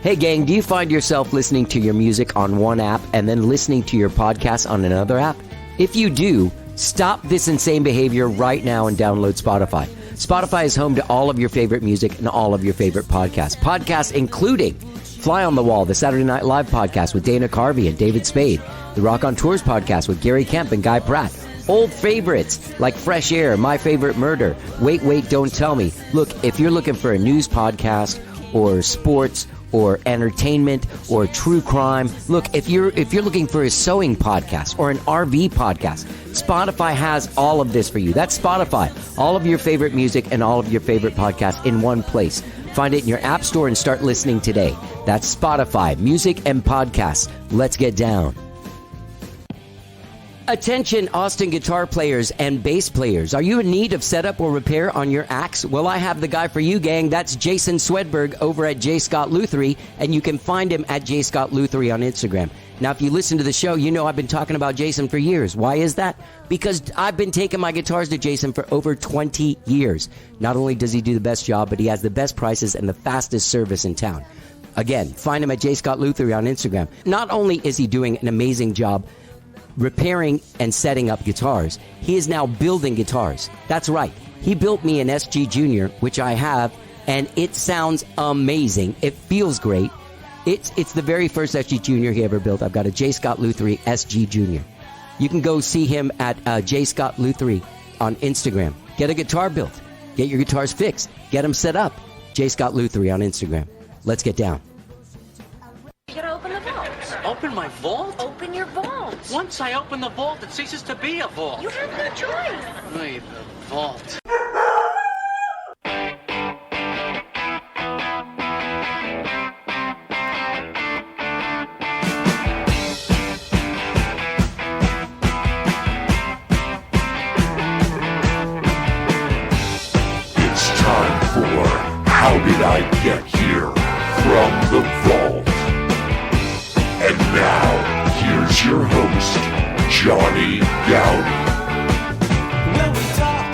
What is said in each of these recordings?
Hey gang, do you find yourself listening to your music on one app and then listening to your podcast on another app? If you do, stop this insane behavior right now and download Spotify. Spotify is home to all of your favorite music and all of your favorite podcasts. Podcasts including Fly on the Wall, the Saturday Night Live podcast with Dana Carvey and David Spade, the Rock on Tours podcast with Gary Kemp and Guy Pratt, old favorites like Fresh Air, My Favorite Murder, Wait, Don't Tell Me. Look, if you're looking for a news podcast or sports or entertainment or true crime, look, if you're looking for a sewing podcast or an RV podcast, Spotify has all of this for you. That's Spotify. All of your favorite music and all of your favorite podcasts in one place. Find it in your app store and start listening today. That's Spotify, music and podcasts. Let's get down. Attention Austin guitar players and bass players. Are you in need of setup or repair on your axe? Well, I have the guy for you, gang. That's Jason Swedberg over at J. Scott Luthery, and you can find him at J. Scott Luthery on Instagram. Now, if you listen to the show, you know I've been talking about Jason for years. Why is that? Because I've been taking my guitars to Jason for over 20 years. Not only does he do the best job, but he has the best prices and the fastest service in town. Again, find him at J. Scott Luthery on Instagram. Not only is he doing an amazing job repairing and setting up guitars, he is now building guitars. That's right. He built me an SG Junior, which I have, and it sounds amazing. It feels great. It's the very first SG Junior he ever built. I've got a J. Scott Luthery SG Junior. You can go see him at J. Scott Luthery on Instagram. Get a guitar built. Get your guitars fixed. Get them set up. J. Scott Luthery on Instagram. Let's get down. You gotta open the vault. Open my vault? Open your vault. Once I open the vault, it ceases to be a vault. You have no choice. Wait, the vault. It's time for How Did I Get Here from the Vault. And now, here's your host, Johnny Dowdy.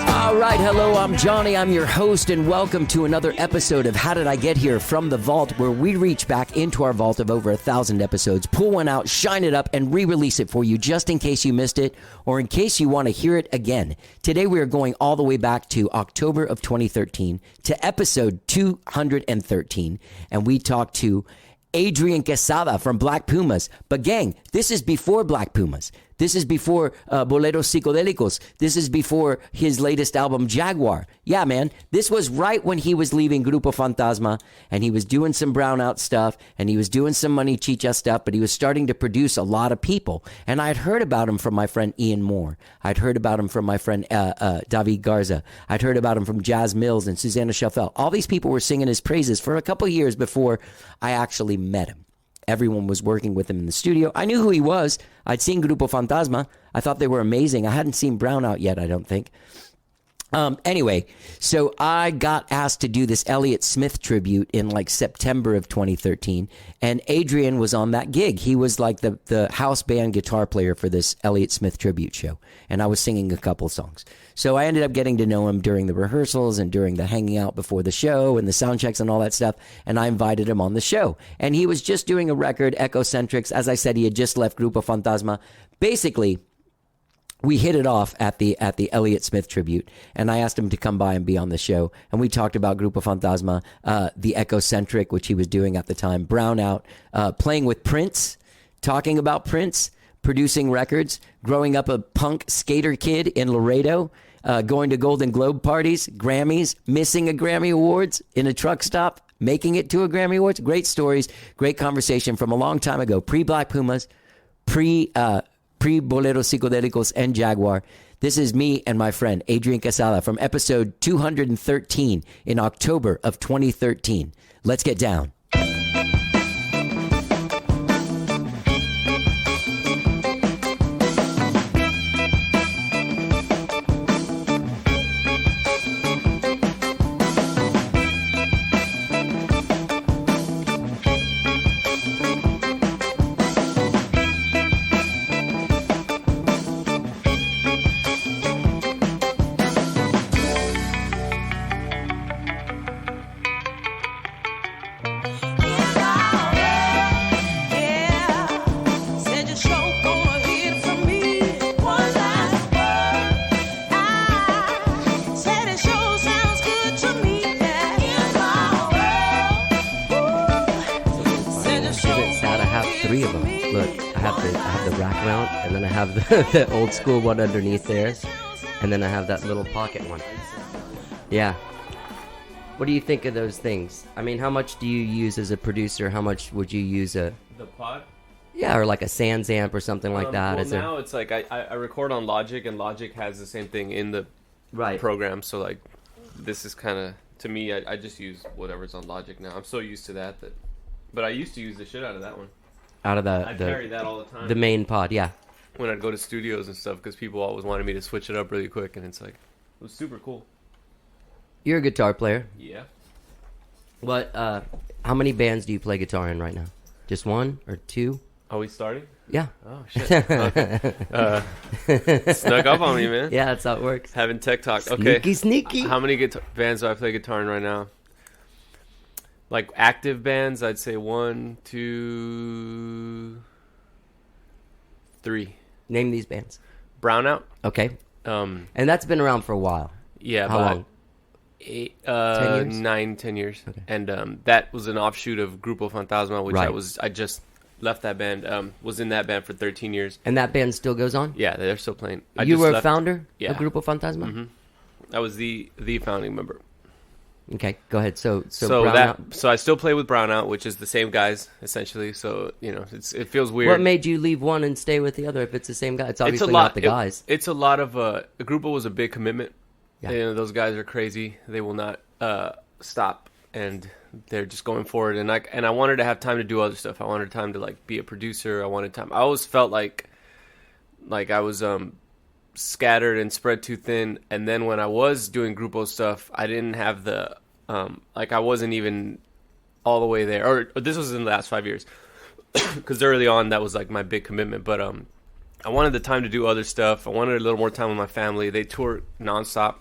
All right, hello, I'm Johnny. I'm your host, and welcome to another episode of How Did I Get Here from the Vault, where we reach back into our vault of over 1,000 episodes, pull one out, shine it up, and re-release it for you just in case you missed it or in case you want to hear it again. Today, we are going all the way back to October of 2013 to episode 213, and we talked to Adrian Quesada from Black Pumas. But gang, this is before Black Pumas. This is before Boleros Psicodelicos. This is before his latest album, Jaguar. Yeah, man, this was right when he was leaving Grupo Fantasma, and he was doing some Brownout stuff, and he was doing some Money Chicha stuff, but he was starting to produce a lot of people. And I'd heard about him from my friend Ian Moore. I'd heard about him from my friend Davíd Garza. I'd heard about him from Jazz Mills and Suzanna Choffel. All these people were singing his praises for a couple of years before I actually met him. Everyone was working with him in the studio. I knew who he was. I'd seen Grupo Fantasma. I thought they were amazing. I hadn't seen Brownout yet, I don't think. Anyway, so I got asked to do this Elliot Smith tribute in like September of 2013, and Adrian was on that gig. He was like the house band guitar player for this Elliot Smith tribute show, and I was singing a couple songs. So I ended up getting to know him during the rehearsals and during the hanging out before the show and the sound checks and all that stuff, and I invited him on the show. And he was just doing a record, Echocentric. As I said, he had just left Grupo Fantasma. Basically, we hit it off at the Elliot Smith tribute, and I asked him to come by and be on the show, and we talked about Grupo Fantasma, the Echocentric, which he was doing at the time, Brownout, playing with Prince, talking about Prince, producing records, growing up a punk skater kid in Laredo, going to Golden Globe parties, Grammys, missing a Grammy Awards in a truck stop, making it to a Grammy Awards. Great stories, great conversation from a long time ago, pre-Black Pumas, pre-Boleros Psicodelicos and Jaguar. This is me and my friend Adrian Quesada from episode 213 in October of 2013. Let's get down. 3 of them. Look, I have the rack mount, and then I have the old school one underneath there, and then I have that little pocket one. Yeah. What do you think of those things? I mean, how much do you use as a producer? How much would you use The pod? Yeah, or like a Sans amp or something like that? Well, now it's like I record on Logic, and Logic has the same thing in the program. So like, this is kind of, to me, I just use whatever's on Logic now. I'm so used to that. But I used to use the shit out of that one. Out of I carry that all the time. The main pod, yeah. When I'd go to studios and stuff, because people always wanted me to switch it up really quick, and it's like, it was super cool. You're a guitar player. Yeah. What? How many bands do you play guitar in right now? Just 1 or 2? Are we starting? Yeah. Oh, shit. Snuck up on me, man. Yeah, that's how it works. Having tech talk. Okay. Sneaky. How many bands do I play guitar in right now? Like active bands, I'd say 1, 2, 3. Name these bands. Brownout. Okay. And that's been around for a while. Yeah. How long? 10 years. Okay. And that was an offshoot of Grupo Fantasma, which I just left that band. Was in that band for 13 years. And that band still goes on? Yeah, they're still playing. You were a founder of Grupo Fantasma? Mm-hmm. I was the founding member. Okay, go ahead. So I still play with Brownout, which is the same guys essentially. So it feels weird. What made you leave one and stay with the other if it's the same guy? It's obviously not the guys. It's a lot of Grupo was a big commitment. Yeah. Those guys are crazy. They will not stop, and they're just going forward. And I wanted to have time to do other stuff. I wanted time to like be a producer. I wanted time. I always felt like I was scattered and spread too thin. And then when I was doing Grupo stuff, I didn't have the I wasn't even all the way there. Or this was in the last 5 years, because early on that was like my big commitment. But I wanted the time to do other stuff. I wanted a little more time with my family. They tour nonstop.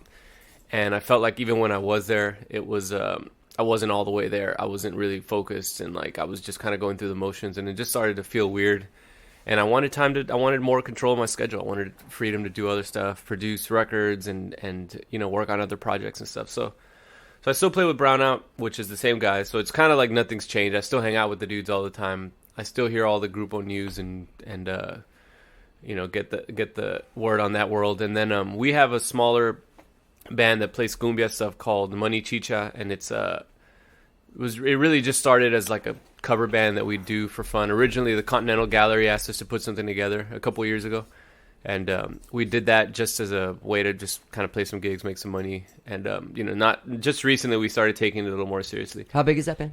And I felt like even when I was there, it was I wasn't all the way there. I wasn't really focused, and like I was just kind of going through the motions, and it just started to feel weird. And I wanted more control of my schedule. I wanted freedom to do other stuff, produce records, and work on other projects and stuff. So I still play with Brownout, which is the same guys. So it's kind of like nothing's changed. I still hang out with the dudes all the time. I still hear all the Grupo news and get the word on that world. And then we have a smaller band that plays cumbia stuff called Money Chicha, and it really just started as like a cover band that we do for fun. Originally, the Continental Gallery asked us to put something together a couple years ago, and we did that just as a way to just kind of play some gigs, make some money, and not just recently we started taking it a little more seriously. How big is that band?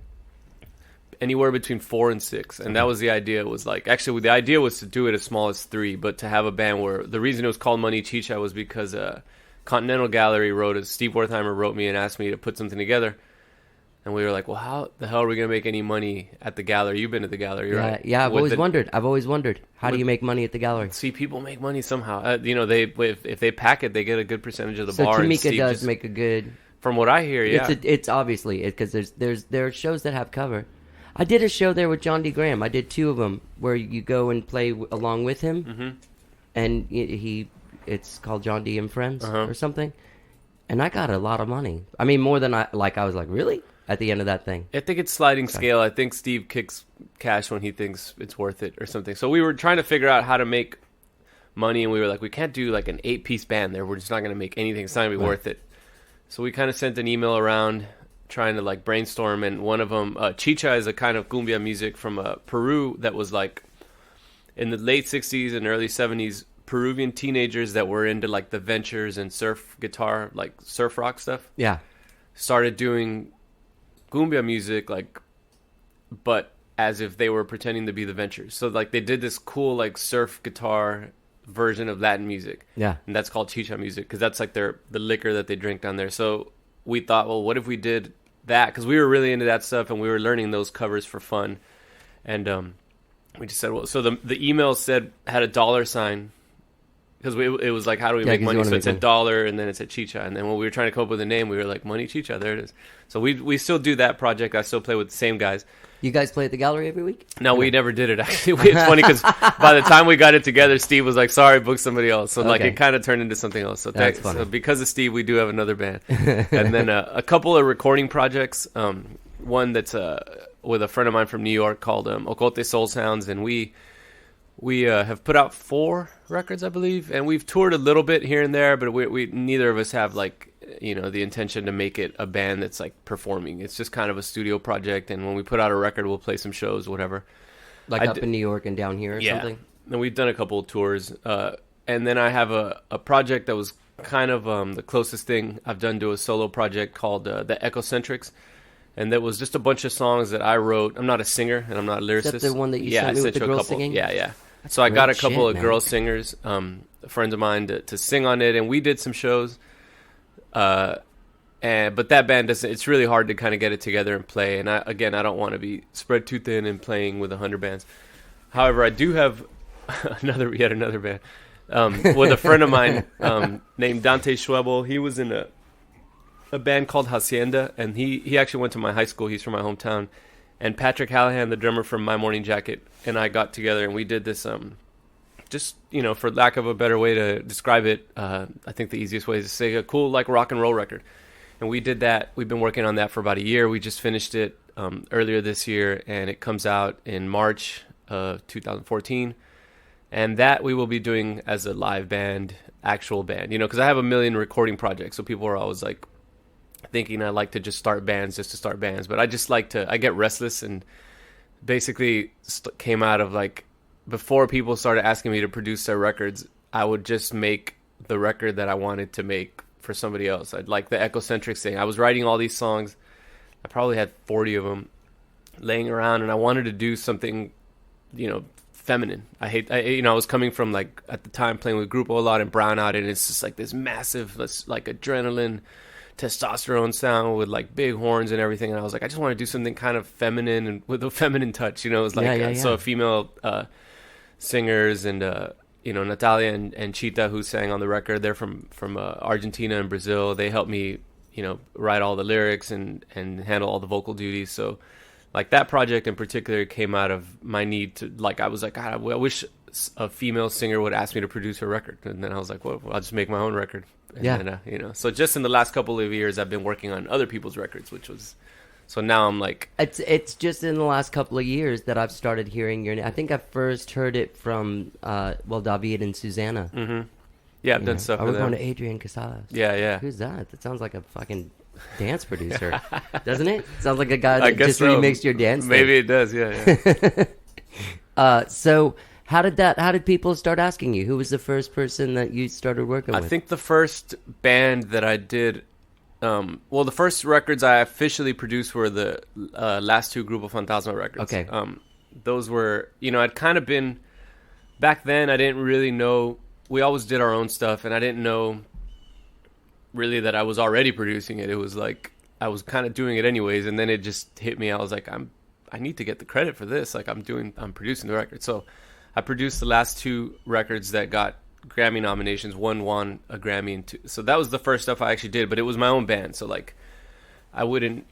Anywhere between 4 and 6, and that was the idea. It was like, actually the idea was to do it as small as 3, but to have a band where the reason it was called Money Chicha was because Continental Gallery Steve Wertheimer wrote me and asked me to put something together. And we were like, well, how the hell are we going to make any money at the gallery? You've been to the gallery, right? Yeah, I've always wondered. How do you make money at the gallery? See, people make money somehow. If they pack it, they get a good percentage of the so bar. So Tamika does make a good... From what I hear, yeah. It's obviously... Because there are shows that have cover. I did a show there with John D. Graham. I did 2 of them where you go and play along with him. Mm-hmm. And it's called John D. and Friends or something. And I got a lot of money. I mean, more than I was like, really? At the end of that thing. I think it's sliding scale. I think Steve kicks cash when he thinks it's worth it or something. So we were trying to figure out how to make money, and we were like, we can't do like an 8-piece band there. We're just not going to make anything. It's not going to be worth it. So we kind of sent an email around trying to like brainstorm, and one of them, Chicha, is a kind of cumbia music from Peru that was like in the late 60s and early 70s, Peruvian teenagers that were into like the ventures and surf guitar, like surf rock stuff. Yeah. Started doing cumbia music, like, but as if they were pretending to be the Ventures. So like they did this cool like surf guitar version of Latin music. Yeah. And that's called chicha music, because that's like the liquor that they drink down there. So we thought, well, what if we did that? Because we were really into that stuff, and we were learning those covers for fun. And we just said, well, so the email had a $, because it was like, how do we make money? So it said $, and then it said Chicha. And then when we were trying to come up with a name, we were like, Money Chicha, there it is. So we still do that project. I still play with the same guys. You guys play at the gallery every week? No, we never did it, actually. It's funny, because by the time we got it together, Steve was like, sorry, book somebody else. So like it kind of turned into something else. So that's funny. So because of Steve, we do have another band. And then a couple of recording projects. one that's with a friend of mine from New York called Ocote Soul Sounds, and we have put out 4 records, I believe, and we've toured a little bit here and there, but we neither of us have like, you know, the intention to make it a band that's like performing. It's just kind of a studio project, and when we put out a record, we'll play some shows, whatever. Like up in New York and down here or something? And we've done a couple of tours. And then I have a project that was kind of the closest thing I've done to a solo project called the Echocentrics. And that was just a bunch of songs that I wrote. I'm not a singer, and I'm not a lyricist. Is that the one that you sent me with the girls singing? Yeah. So I got a couple of man. girl singers, friends of mine, to sing on it, and we did some shows. But that band doesn't. It's really hard to kind of get it together and play. And I don't want to be spread too thin and playing with 100 bands. However, I do have yet another band with a friend of mine named Dante Schwebel. He was in a band called Hacienda, and he actually went to my high school. He's from my hometown. And Patrick Hallahan, the drummer from My Morning Jacket, and I got together, and we did this just, you know, for lack of a better way to describe it, I think the easiest way is to say a cool like rock and roll record. And we did that. We've been working on that for about a year. We just finished it earlier this year, and it comes out in March of 2014. And that we will be doing as a live band, actual band, you know, because I have a million recording projects. So people are always like thinking I like to just start bands just to start bands. But I just like to, I get restless, and basically came out of like, before people started asking me to produce their records, I would just make the record that I wanted to make for somebody else. I'd like the Echocentric thing. I was writing all these songs. I probably had 40 of them laying around, and I wanted to do something, you know, feminine. I was coming from like at the time playing with Grupo a lot and Brownout, and it's just like this massive, like adrenaline, testosterone sound with like big horns and everything. And I was like, I just want to do something kind of feminine and with a feminine touch. You know, it was like so female singers and you know, Natalia and Chita, who sang on the record. They're from Argentina and Brazil. They helped me, you know, write all the lyrics and handle all the vocal duties. So like that project in particular came out of my need to, like, I was like, God, I wish a female singer would ask me to produce her record. And then I was like, well, I'll just make my own record. And then, you know, so just in the last couple of years, I've been working on other people's records, which was, so now I'm like, it's just in the last couple of years that I've started hearing your name. I think I first heard it from, Davíd and Suzanna. Mm-hmm. Yeah, I've done stuff with we're them. going to Adrian Quesada. Yeah. Who's that? That sounds like a fucking dance producer, doesn't it? Sounds like a guy I that guess just so. remixed your dance. Maybe it does. Yeah. So how did people start asking you? Who was the first person that you started working with? I think the first band that I did, the first records I officially produced were the last 2 Grupo Fantasma records. Okay. Those were, you know, I'd kind of been, back then I didn't really know, we always did our own stuff, and I didn't know really that I was already producing it. It was like I was kind of doing it anyways, and then it just hit me. I was like, I need to get the credit for this. Like I'm producing the record. So I produced the last 2 records that got Grammy nominations. One won a Grammy, and 2. So that was the first stuff I actually did, but it was my own band. So like I wouldn't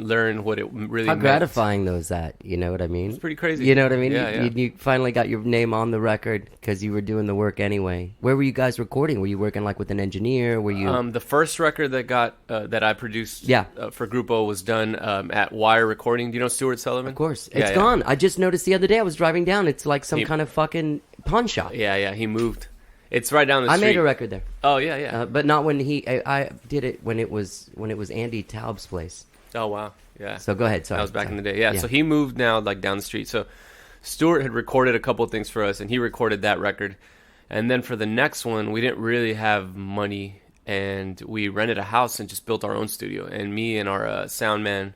learn what it really meant. How gratifying though is that? You know what I mean? It's pretty crazy. You know what I mean? Yeah. You finally got your name on the record because you were doing the work anyway. Where were you guys recording? Were you working like with an engineer? Were you? The first record that got that I produced for Grupo was done at Wire Recording. Do you know Stuart Sullivan? Of course. It's gone. I just noticed the other day I was driving down. It's like some kind of fucking pawn shop. Yeah. He moved. It's right down the street. I made a record there. Oh yeah. But not when I did it when it was Andy Taub's place. Oh wow. Yeah. So go ahead. Sorry. That was back in the day. Yeah. So he moved now like down the street. So Stuart had recorded a couple of things for us, and he recorded that record. And then for the next one, we didn't really have money, and we rented a house and just built our own studio. And me and our sound man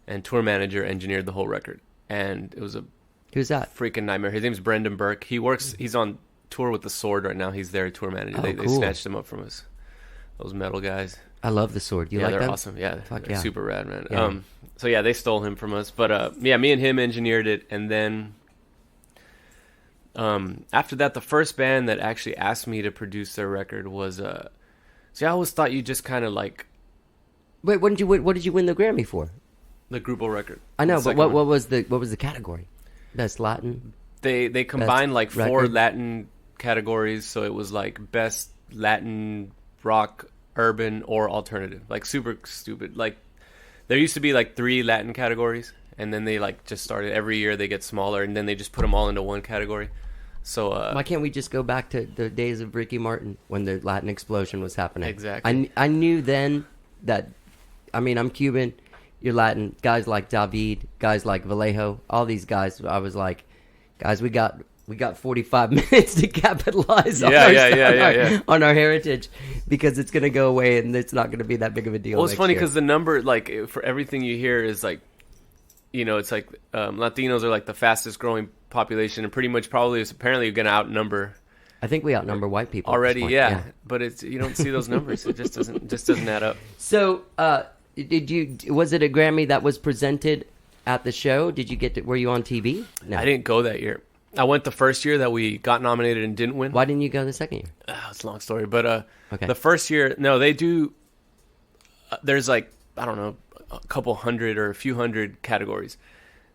and tour manager engineered the whole record. And it was a Who's that? freaking nightmare. His name's Brendan Burke. He's on tour with The Sword right now. He's their tour manager. They snatched him up from us. Those metal guys. I love The Sword. You like they're them? awesome. Yeah, they're super rad, man. Yeah. So yeah, they stole him from us. But me and him engineered it, and then after that, the first band that actually asked me to produce their record was see, I always thought you just kind of like. Wait, what did you win the Grammy for? The Grupo record. I know, but what was the category? Best Latin. They combined like 4 record? Latin categories, so it was like best Latin rock, urban, or alternative. Like super stupid. Like there used to be like 3 Latin categories, and then they like just started every year they get smaller, and then they just put them all into one category. So why can't we just go back to the days of Ricky Martin when the Latin explosion was happening? Exactly. I knew then that, I mean, I'm Cuban, you're Latin. Guys like Davíd, guys like Vallejo, all these guys. I was like, guys, we got 45 minutes to capitalize on on our heritage, because it's gonna go away and it's not gonna be that big of a deal. Well, it's funny because the number, like, for everything you hear is like, you know, it's like Latinos are like the fastest growing population, and pretty much probably is apparently going to outnumber. I think we outnumber white people already. Yeah, but it's, you don't see those numbers. It just doesn't add up. So, was it a Grammy that was presented at the show? Did you were you on TV? No, I didn't go that year. I went the first year that we got nominated and didn't win. Why didn't you go the second year? It's a long story, but okay. The first year, no, they do. There's like, I don't know, a couple hundred or a few hundred categories.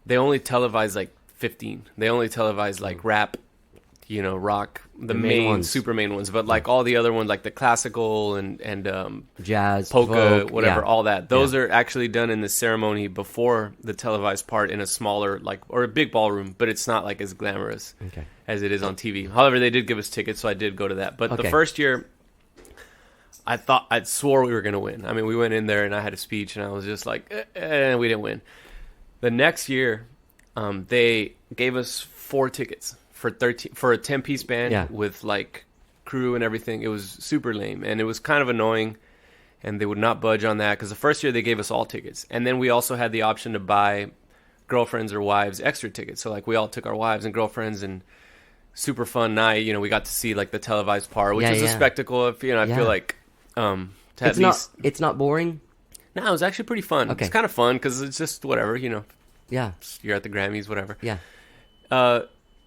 They only televise like 15. They only televise like rap, you know, rock, the main ones. Super main ones. But like all the other ones, like the classical and jazz, polka, folk, whatever, all that. Those are actually done in the ceremony before the televised part in a smaller, like, or a big ballroom, but it's not like as glamorous as it is on TV. However, they did give us tickets, so I did go to that. But the first year, I swore we were going to win. I mean, we went in there and I had a speech and I was just like, we didn't win. The next year, they gave us 4 tickets for a 10-piece band with like crew and everything. It was super lame and it was kind of annoying, and they would not budge on that, because the first year they gave us all tickets, and then we also had the option to buy girlfriends or wives extra tickets. So like we all took our wives and girlfriends, and super fun night. You know, we got to see like the televised part, which was a spectacle. If I feel like it's not boring. No, it was actually pretty fun. Okay. It's kind of fun because it's just whatever, you know. Yeah. You're at the Grammys, whatever. Yeah.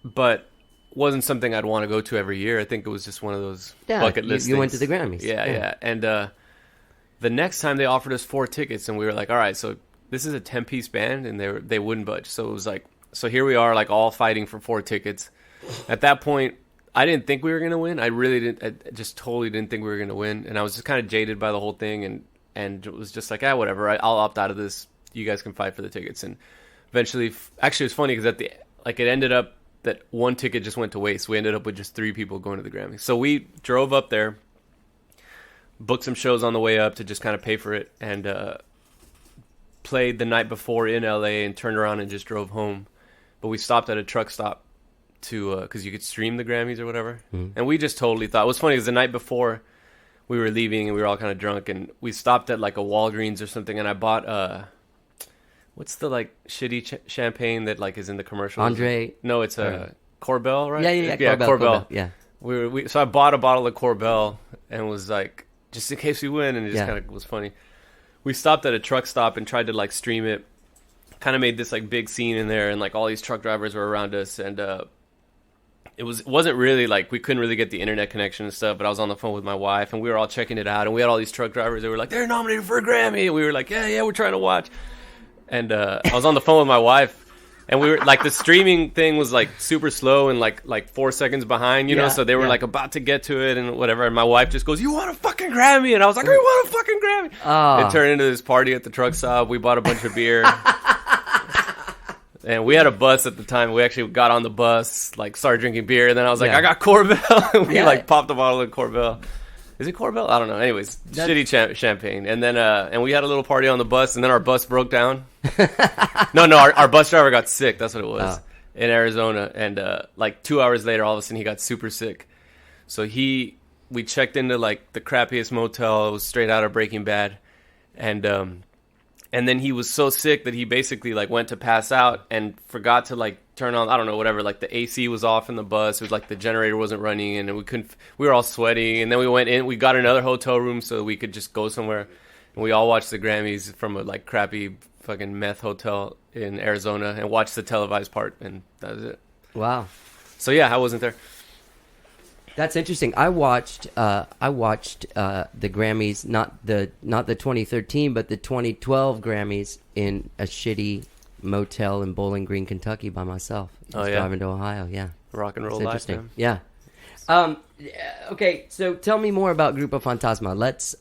But wasn't something I'd want to go to every year. I think it was just one of those bucket list you things. went to the Grammys. Yeah. And the next time they offered us 4 tickets, and we were like, all right, so this is a 10-piece band, and they wouldn't budge. So it was like, so here we are, like all fighting for 4 tickets. At that point, I didn't think we were going to win. I really didn't. I just totally didn't think we were going to win. And I was just kind of jaded by the whole thing, and it was just like, whatever. I'll opt out of this. You guys can fight for the tickets. And eventually, actually, it was funny because it ended up that 1 ticket just went to waste. We ended up with just 3 people going to the Grammy. So we drove up there, booked some shows on the way up to just kind of pay for it, and played the night before in LA and turned around and just drove home. But we stopped at a truck stop because you could stream the Grammys or whatever. Mm-hmm. And we just totally thought, it was funny because the night before we were leaving and we were all kind of drunk, and we stopped at like a Walgreens or something, and I bought what's the like shitty champagne that like is in the commercials? Andre? No, it's a Corbel, right? Yeah, Corbel. Yeah. So I bought a bottle of Corbel and was like, just in case we win, and it just kind of was funny. We stopped at a truck stop and tried to like stream it. Kind of made this like big scene in there, and like all these truck drivers were around us, and it wasn't really like we couldn't really get the internet connection and stuff. But I was on the phone with my wife, and we were all checking it out, and we had all these truck drivers that were like, they're nominated for a Grammy, and we were like, yeah, we're trying to watch. And I was on the phone with my wife, and we were like, the streaming thing was like super slow and like 4 seconds behind, you know. So they were like about to get to it and whatever. And my wife just goes, "You want a fucking Grammy?" And I was like, "We want a fucking Grammy." It turned into this party at the truck stop. We bought a bunch of beer. And we had a bus at the time. We actually got on the bus, like started drinking beer, and then I was like, I got Corbel. And we like popped a bottle of Corbel. Is it Corbel? I don't know. Anyways, shitty champagne. And then and we had a little party on the bus, and then our bus broke down. No, our bus driver got sick. That's what it was in Arizona. And like 2 hours later, all of a sudden he got super sick. So we checked into like the crappiest motel. It was straight out of Breaking Bad. And then he was so sick that he basically like went to pass out and forgot to like turn on, I don't know, whatever, like the AC was off in the bus. It was like the generator wasn't running, and we were all sweaty. And then we went in, we got another hotel room so that we could just go somewhere. And we all watched the Grammys from a like crappy fucking meth hotel in Arizona and watched the televised part, and that was it. Wow. So yeah, I wasn't there. That's interesting. I watched the Grammys, not the 2013, but the 2012 Grammys in a shitty motel in Bowling Green, Kentucky, by myself. I was driving to Ohio. Yeah, rock and roll life. Interesting. Yeah. Okay, so tell me more about Grupo Fantasma. Let's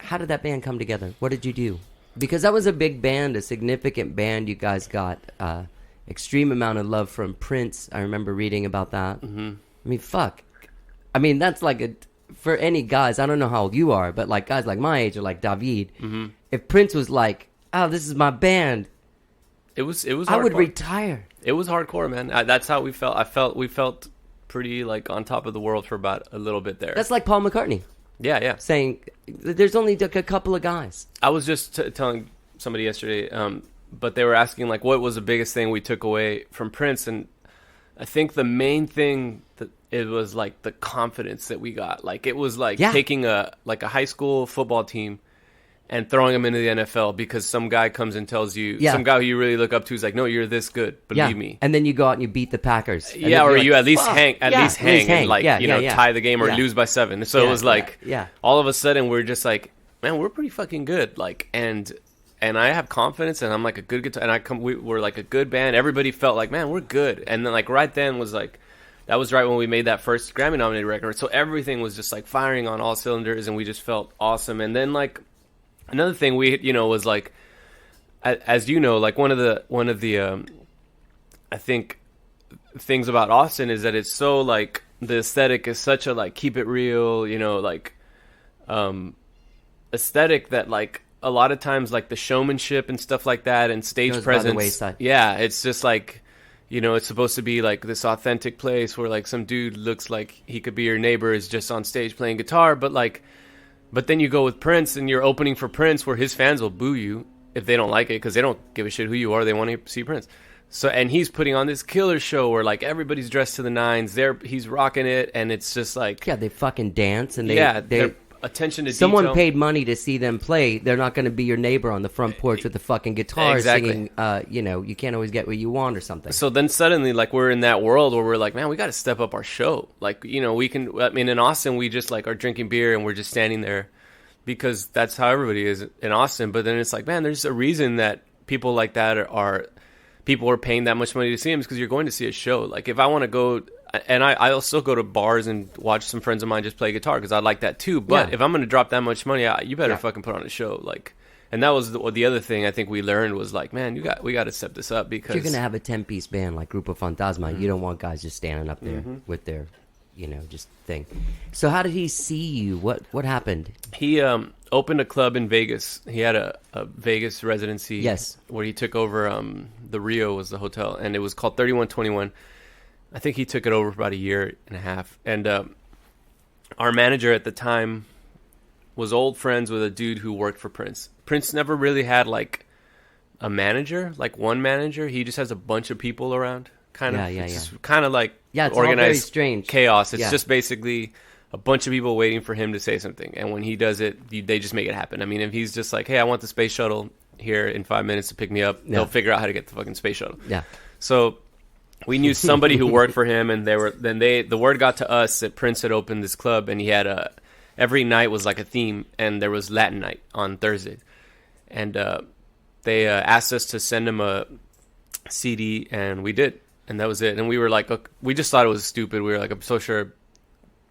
how did that band come together? What did you do? Because that was a big band, a significant band. You guys got extreme amount of love from Prince. I remember reading about that. Mm-hmm. I mean, fuck. I mean, that's like for any guys, I don't know how old you are, but like guys like my age or like Davíd, if Prince was like, oh, this is my band, it was hardcore. I would retire. It was hardcore, man. That's how we felt. We felt pretty like on top of the world for about a little bit there. That's like Paul McCartney. Yeah. Saying there's only a couple of guys. I was just telling somebody yesterday, but they were asking like what was the biggest thing we took away from Prince, and I think the main thing that it was like the confidence that we got. Like it was like taking a high school football team and throwing them into the NFL because some guy comes and tells you, some guy who you really look up to is like, no, you're this good, believe me. And then you go out and you beat the Packers. Yeah, or you at least hang and like, tie the game or lose by 7. So it was like, all of a sudden we're just like, man, we're pretty fucking good. Like, and I have confidence and I'm like a good guitar and we're like a good band. Everybody felt like, man, we're good. And then like right then was like, that was right when we made that first Grammy nominated record. So everything was just like firing on all cylinders and we just felt awesome. And then like, another thing we was like, as you know, like one of the I think things about Austin is that it's so like the aesthetic is such a like keep it real, like aesthetic that like a lot of times like the showmanship and stuff like that and stage presence, by the wayside. Yeah, it's just like it's supposed to be like this authentic place where like some dude looks like he could be your neighbor is just on stage playing guitar, But then you go with Prince and you're opening for Prince where his fans will boo you if they don't like it because they don't give a shit who you are. They want to see Prince. So, and he's putting on this killer show where like everybody's dressed to the nines. He's rocking it and it's just like... Yeah, they fucking dance and they're attention to someone detail. Paid money to see them play. They're not going to be your neighbor on the front porch with the fucking guitar singing, you can't always get what you want or something. So then suddenly like we're in that world where we're like, man, we got to step up our show. Like, we can, I mean, in Austin, we just like are drinking beer and we're just standing there because that's how everybody is in Austin. But then it's like, man, there's a reason that people like that people are paying that much money to see him is because you're going to see a show. Like if I want to go, and I'll still go to bars and watch some friends of mine just play guitar because I like that too. But if I'm going to drop that much money, you better fucking put on a show. Like, and that was the other thing I think we learned was like, man, we got to step this up because if you're going to have a 10-piece band like Grupo Fantasma, you don't want guys just standing up there with their, just thing. So how did he see you? What happened? He opened a club in Vegas. He had a Vegas residency. Yes, where he took over. The Rio was the hotel, and it was called 3121. I think he took it over for about a year and a half. And our manager at the time was old friends with a dude who worked for Prince. Prince never really had like a manager, like one manager. He just has a bunch of people around. Kind of like it's organized all very strange chaos. It's just basically a bunch of people waiting for him to say something. And when he does it, they just make it happen. I mean, if he's just like, hey, I want the space shuttle here in 5 minutes to pick me up, they'll figure out how to get the fucking space shuttle. Yeah. So we knew somebody who worked for him, and the word got to us that Prince had opened this club, and he had every night was like a theme, and there was Latin night on Thursday, and they asked us to send him a CD, and we did, and that was it. And we were like, okay, we just thought it was stupid. We were like, I'm so sure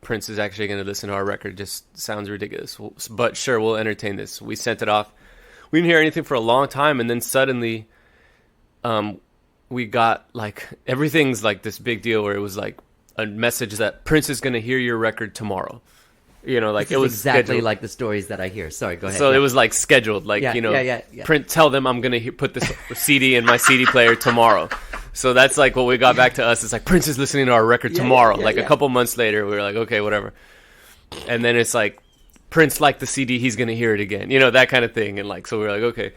Prince is actually going to listen to our record. It just sounds ridiculous, but sure, we'll entertain this. We sent it off. We didn't hear anything for a long time, and then suddenly, we got like everything's like this big deal where it was like a message that Prince is going to hear your record tomorrow. Like it was exactly scheduled. Like the stories that I hear. Sorry, go ahead. So it was like scheduled, like Prince, tell them I'm going to put this CD in my CD player tomorrow. So that's like what we got back to us. It's like Prince is listening to our record tomorrow. A couple months later, we were like, okay, whatever. And then it's like Prince liked the CD, he's going to hear it again. That kind of thing. And like, so we were like, okay.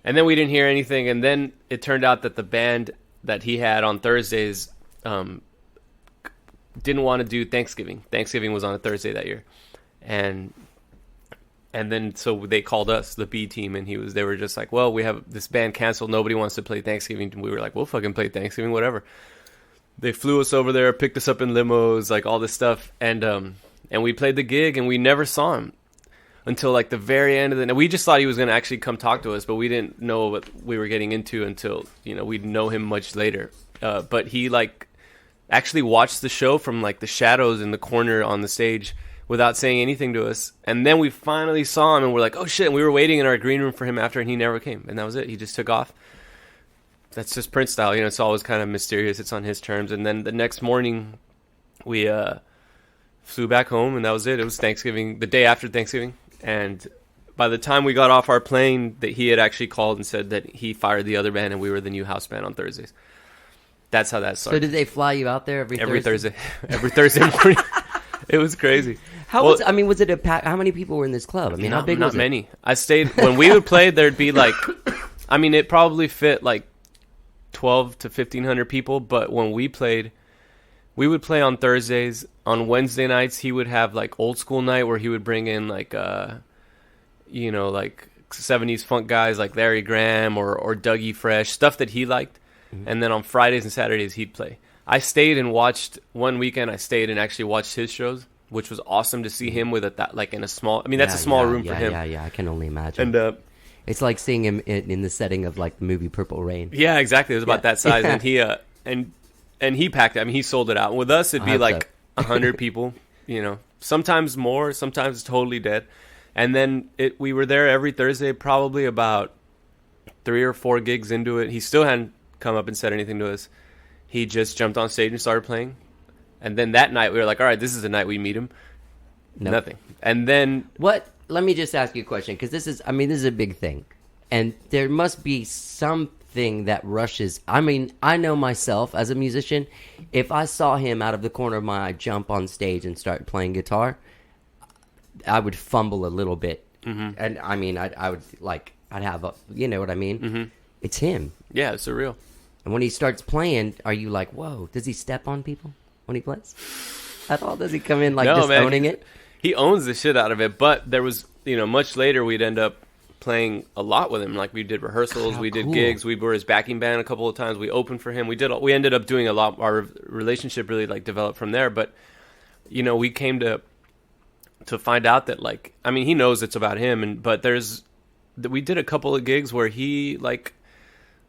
And then we didn't hear anything. And then it turned out that the band that he had on Thursdays didn't want to do Thanksgiving. Thanksgiving was on a Thursday that year. And then so they called us, the B team, and they were just like, well, we have this band canceled. Nobody wants to play Thanksgiving. And we were like, we'll fucking play Thanksgiving, whatever. They flew us over there, picked us up in limos, like all this stuff. And we played the gig, and we never saw him until like the very end of the night. We just thought he was going to actually come talk to us, but we didn't know what we were getting into until, we'd know him much later. But he like actually watched the show from like the shadows in the corner on the stage without saying anything to us. And then we finally saw him, and we're like, oh shit. And we were waiting in our green room for him after, and he never came. And that was it. He just took off. That's just Prince style. You know, it's always kind of mysterious. It's on his terms. And then the next morning, we flew back home, and that was it. It was Thanksgiving, the day after Thanksgiving. And by the time we got off our plane, that he had actually called and said that he fired the other band, and we were the new house band on Thursdays. That's how that started. So did they fly you out there every Thursday? Every Thursday morning. It was crazy. Was it a pack? How many people were in this club? I mean, how big was it? Not many. I stayed, when we would play, there'd be like, I mean, it probably fit like 12 to 1,500 people, but when we played, we would play on Thursdays. On Wednesday nights, he would have like old school night where he would bring in like, you know, like 70s funk guys like Larry Graham or Dougie Fresh, stuff that he liked. Mm-hmm. And then on Fridays and Saturdays, he'd play. I stayed and watched one weekend. I stayed and actually watched his shows, which was awesome to see him with that, like in a small. I mean, that's a small room for him. Yeah. I can only imagine. And it's like seeing him in the setting of like the movie Purple Rain. Yeah, exactly. It was about that size, and he and he packed it. I mean, he sold it out. With us, it'd be like 100 people. You know, sometimes more, sometimes totally dead. And then we were there every Thursday, probably about 3 or 4 gigs into it. He still hadn't come up and said anything to us. He just jumped on stage and started playing. And then that night, we were like, all right, this is the night we meet him. Nope. Nothing. And then... Let me just ask you a question, because this is a big thing. And there must be something that rushes. I mean, I know myself as a musician, if I saw him out of the corner of my eye jump on stage and start playing guitar, I would fumble a little bit. Mm-hmm. And I mean, I'd have a, you know what I mean? Mm-hmm. It's him. Yeah, it's surreal. And when he starts playing, are you like, whoa, does he step on people when he plays? At all? Does he come in owning it? He owns the shit out of it. But there was, you know, much later we'd end up playing a lot with him. Like we did rehearsals, we did gigs, we were his backing band a couple of times. We opened for him. We ended up doing a lot. Our relationship really like developed from there. But you know, we came to find out that, like, I mean, he knows it's about him, but we did a couple of gigs where he like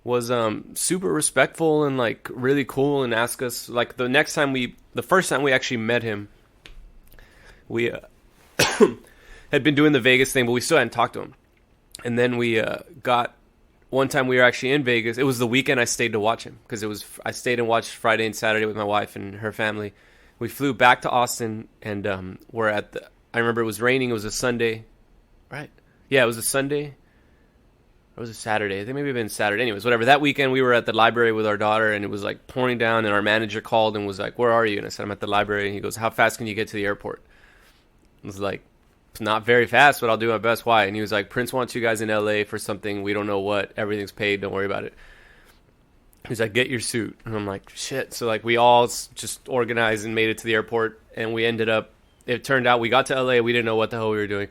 was super respectful and like really cool and asked us, like, the first time we actually met him, we had been doing the Vegas thing, but we still hadn't talked to him. And then we got one time we were actually in Vegas. It was the weekend I stayed to watch him, because I stayed and watched Friday and Saturday with my wife and her family. We flew back to Austin, and I remember it was raining. It was a Sunday, right? Yeah, it was a Sunday. Or was it Saturday? I think maybe it had been Saturday. Anyways, whatever. That weekend, we were at the library with our daughter, and it was like pouring down, and our manager called and was like, where are you? And I said, I'm at the library. And he goes, how fast can you get to the airport? I was like, it's not very fast, but I'll do my best. Why? And he was like, Prince wants you guys in LA for something. We don't know what. Everything's paid. Don't worry about it. He's like, get your suit. And I'm like, shit. So like we all just organized and made it to the airport, and we ended up, it turned out we got to LA. We didn't know what the hell we were doing.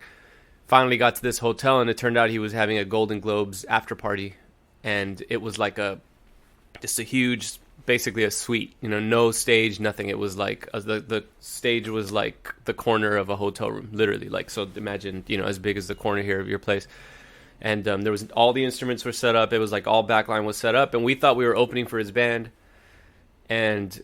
Finally got to this hotel, and it turned out he was having a Golden Globes after party, and it was like just a huge, basically a suite, you know, no stage, nothing. It was like the stage was like the corner of a hotel room, literally. Like, so imagine, you know, as big as the corner here of your place. And there was, all the instruments were set up. It was like all backline was set up, and we thought we were opening for his band. And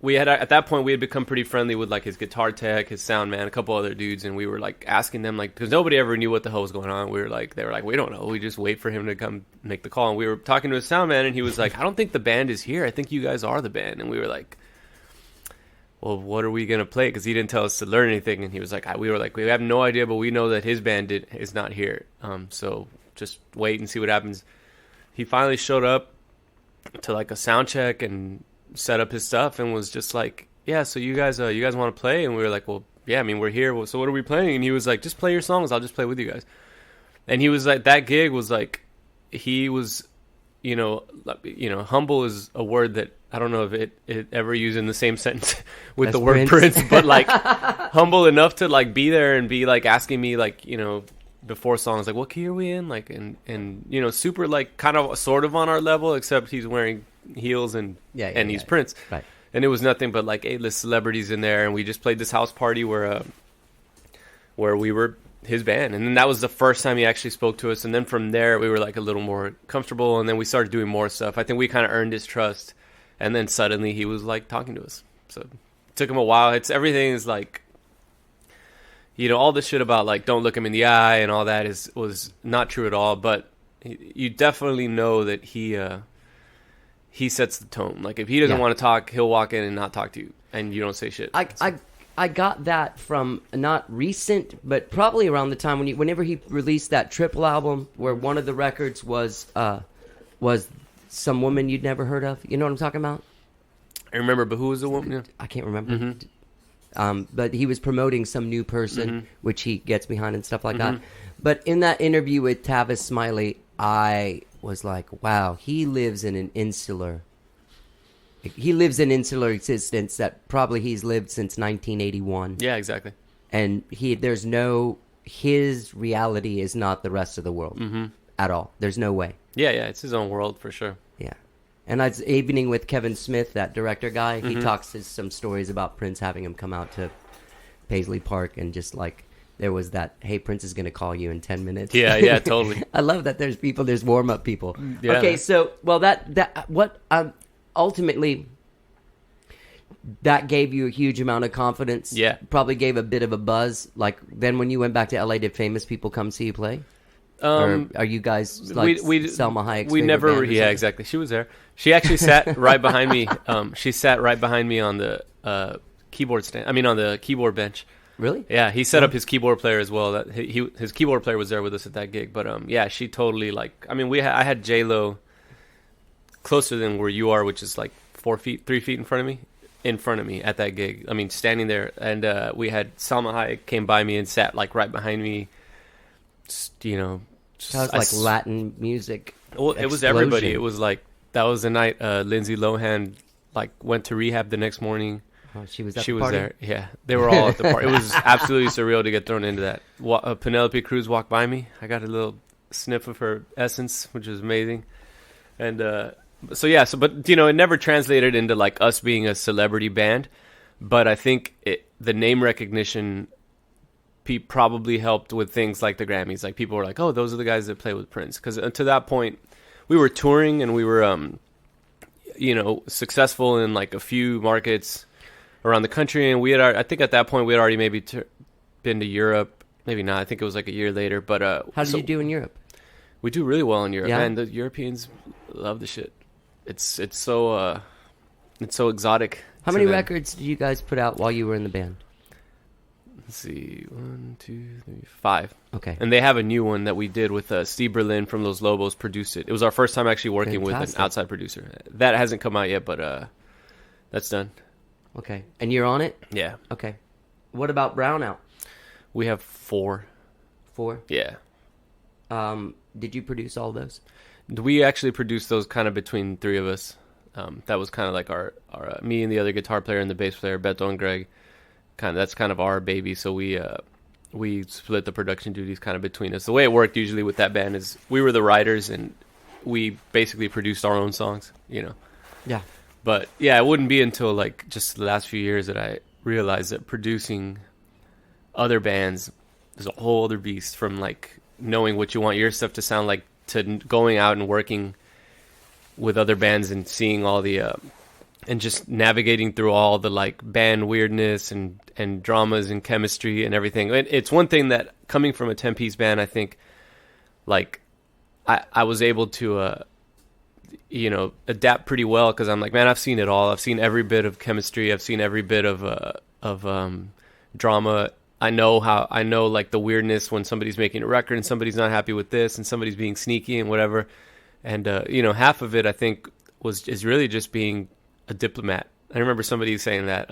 we had, at that point, we had become pretty friendly with like his guitar tech, his sound man, a couple other dudes, and we were like asking them, like, because nobody ever knew what the hell was going on. They were like, we don't know. We just wait for him to come make the call. And we were talking to his sound man, and he was like, I don't think the band is here. I think you guys are the band. And we were like, well, what are we gonna play? Because he didn't tell us to learn anything. And he was like, we were like, we have no idea, but we know that his band is not here. So just wait and see what happens. He finally showed up to like a sound check and set up his stuff, and was just like, yeah, so you guys want to play? And we were like, well, yeah, I mean, we're here, so what are we playing? And he was like, just play your songs, I'll just play with you guys. And he was like, that gig was like, he was, you know, humble is a word that I don't know if it ever used in the same sentence with the word Prince, but like humble enough to like be there and be like asking me, like, you know, before songs, like, what key are we in? Like, and you know, super like kind of sort of on our level, except he's wearing heels and he's Prince. Right. And it was nothing but like A-list celebrities in there, and we just played this house party where we were his band. And then that was the first time he actually spoke to us, and then from there we were like a little more comfortable, and then we started doing more stuff. I think we kind of earned his trust, and then suddenly he was like talking to us. So it took him a while. Everything is like, all the shit about like don't look him in the eye and all that was not true at all. But you definitely know that he sets the tone. Like if he doesn't want to talk, he'll walk in and not talk to you, and you don't say shit. I got that from not recent, but probably around the time whenever he released that triple album, where one of the records was Some Woman You'd Never Heard Of. You know what I'm talking about? I remember, but who was the woman? I can't remember. But he was promoting some new person, which he gets behind and stuff like that. But in that interview with Tavis Smiley, I was like, wow, he lives in insular existence that probably he's lived since 1981. Yeah, exactly. And his reality is not the rest of the world at all. There's no way. Yeah, it's his own world for sure. Yeah. And I was evening with Kevin Smith, that director guy. He talks some stories about Prince having him come out to Paisley Park, and just like there was that, hey, Prince is going to call you in 10 minutes. Yeah, totally. I love that there's warm-up people. Yeah. Okay, so, well, ultimately, that gave you a huge amount of confidence. Yeah. Probably gave a bit of a buzz. Like, then when you went back to LA, did famous people come see you play? Or are you guys like Selma Hayek's we favorite never band or yeah something? Exactly, she was there. She actually sat right behind me. She sat right behind me on the keyboard stand, on the keyboard bench. Really? Yeah, he set up his keyboard player as well. That his keyboard player was there with us at that gig. But yeah, she totally I had J-Lo closer than where you are, which is like 3 feet in front of me at that gig. Standing there, and we had Salma Hayek came by me and sat like right behind me. That was like Latin music. Well, it was everybody. It was like that was the night Lindsay Lohan like went to rehab the next morning. Oh, she was party? There. Yeah, they were all at the party. It was absolutely surreal to get thrown into that. Penelope Cruz walked by me. I got a little sniff of her essence, which was amazing. And but it never translated into like us being a celebrity band. But I think the name recognition probably helped with things like the Grammys. Like people were like, "Oh, those are the guys that play with Prince." Because to that point, we were touring and we were, successful in like a few markets around the country. And I think at that point we had already maybe been to Europe. Maybe not. I think it was like a year later. But how did you do in Europe? We do really well in Europe. Yeah. Man, the Europeans love the shit. It's so exotic. How many records did you guys put out while you were in the band? Let's see, 1, 2, 3, 5. Okay. And they have a new one that we did with Steve Berlin from Los Lobos produced it. It was our first time actually working with an outside producer. That hasn't come out yet, but that's done. Okay. And you're on it? Yeah. Okay. What about Brownout? We have 4. 4? Yeah. Did you produce all those? We actually produced those kind of between 3 of us. That was kind of like our me and the other guitar player and the bass player, Beto and Greg. That's kind of our baby. So we split the production duties kind of between us. The way it worked usually with that band is we were the writers and we basically produced our own songs, Yeah. But yeah, it wouldn't be until like just the last few years that I realized that producing other bands is a whole other beast, from like knowing what you want your stuff to sound like to going out and working with other bands and seeing all the and just navigating through all the like band weirdness and dramas and chemistry and everything. It's one thing that coming from a 10-piece band, I think like I was able to adapt pretty well, because I'm like, man, I've seen it all. I've seen every bit of chemistry. I've seen every bit of drama. I know like the weirdness when somebody's making a record and somebody's not happy with this and somebody's being sneaky and whatever. And half of it I think is really just being a diplomat. I remember somebody saying that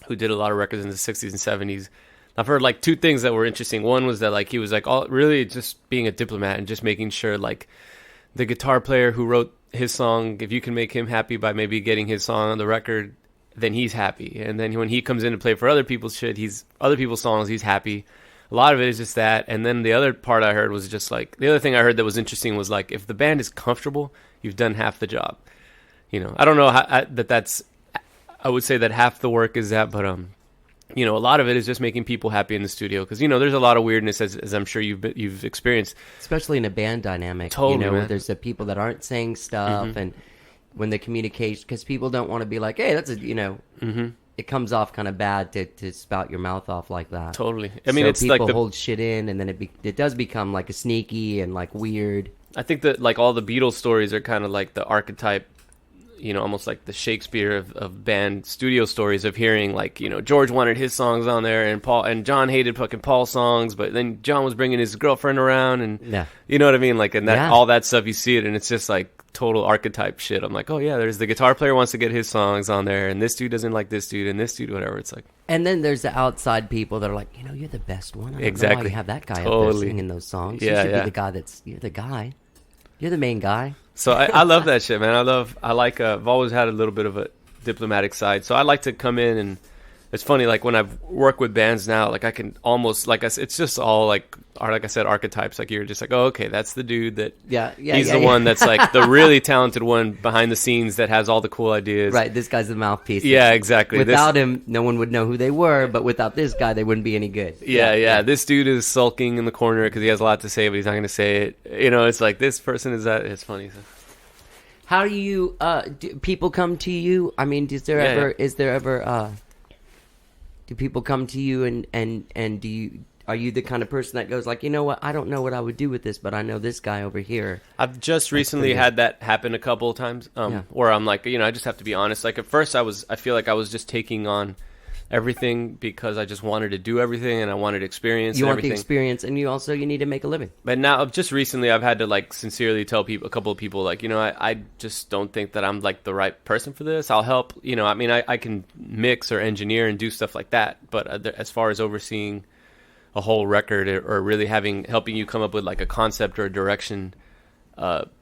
who did a lot of records in the 60s and 70s. I've heard like 2 things that were interesting. One was that like he was like all really just being a diplomat and just making sure like the guitar player who wrote his song, if you can make him happy by maybe getting his song on the record, then he's happy. And then when he comes in to play for other people's songs, he's happy. A lot of it is just that. And then the other part I heard was just like, the other thing I heard that was interesting was like, if the band is comfortable, you've done half the job. I don't know how that's, I would say that half the work is that, but a lot of it is just making people happy in the studio, because there's a lot of weirdness as I'm sure you've experienced, especially in a band dynamic. Totally, where man. there's the people that aren't saying stuff, and when the communication, because people don't want to be like, hey, that's a it comes off kind of bad to spout your mouth off like that. Totally. I mean, so it's people like hold shit in, and then it does become like a sneaky and like weird. I think that like all the Beatles stories are kind of like the archetype, you know, almost like the Shakespeare of band studio stories of hearing like, you know, George wanted his songs on there and John hated fucking Paul's songs, but then John was bringing his girlfriend around and you know what I mean? Like, and that all that stuff, you see it and it's just like total archetype shit. I'm like, oh yeah, there's the guitar player wants to get his songs on there and this dude doesn't like this dude and this dude, whatever. It's like, and then there's the outside people that are like, you know, you're the best one. I don't know why you have that guy up there singing those songs. You should be the guy you're the guy. You're the main guy. So I love that shit, man. I've always had a little bit of a diplomatic side. So I like to come in and it's funny, like when I've worked with bands now, like I can almost, like I said, it's just all like I said, archetypes. Like you're just like, oh, okay, that's the dude that, he's the one that's like the really talented one behind the scenes that has all the cool ideas. Right, this guy's the mouthpiece. Yeah, exactly. Without him, no one would know who they were, but without this guy, they wouldn't be any good. Yeah. This dude is sulking in the corner because he has a lot to say, but he's not going to say it. You know, it's like this person is that. It's funny. So. How do you, do people come to you? I mean, is there ever, do people come to you and are you the kind of person that goes like, you know what, I don't know what I would do with this, but I know this guy over here. I've just recently had that happen a couple of times where I'm like, you know, I just have to be honest. Like at first I feel like I was just taking on everything because I just wanted to do everything and I wanted experience. You want the experience and you need to make a living. But now just recently I've had to like sincerely tell a couple of people like, you know, I just don't think that I'm like the right person for this. I'll help, you know, I mean, I can mix or engineer and do stuff like that. But as far as overseeing a whole record or really helping you come up with like a concept or a direction,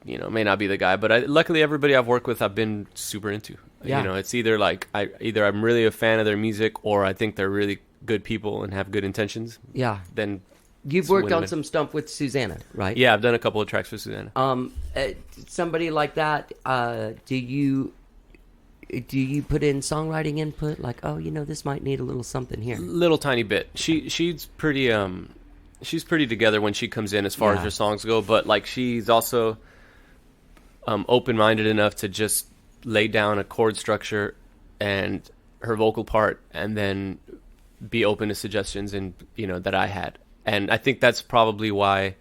you know, may not be the guy. But luckily everybody I've worked with I've been super into. You know, it's either like I'm really a fan of their music or I think they're really good people and have good intentions. Yeah. Then you've worked on some stuff with Suzanna, right? Yeah, I've done a couple of tracks for Suzanna. Somebody like that, do you put in songwriting input like, oh, you know, this might need a little something here? Little tiny bit. She's pretty together when she comes in as far as her songs go, but like she's also open-minded enough to just lay down a chord structure and her vocal part and then be open to suggestions and, you know, that I had. And I think that's probably why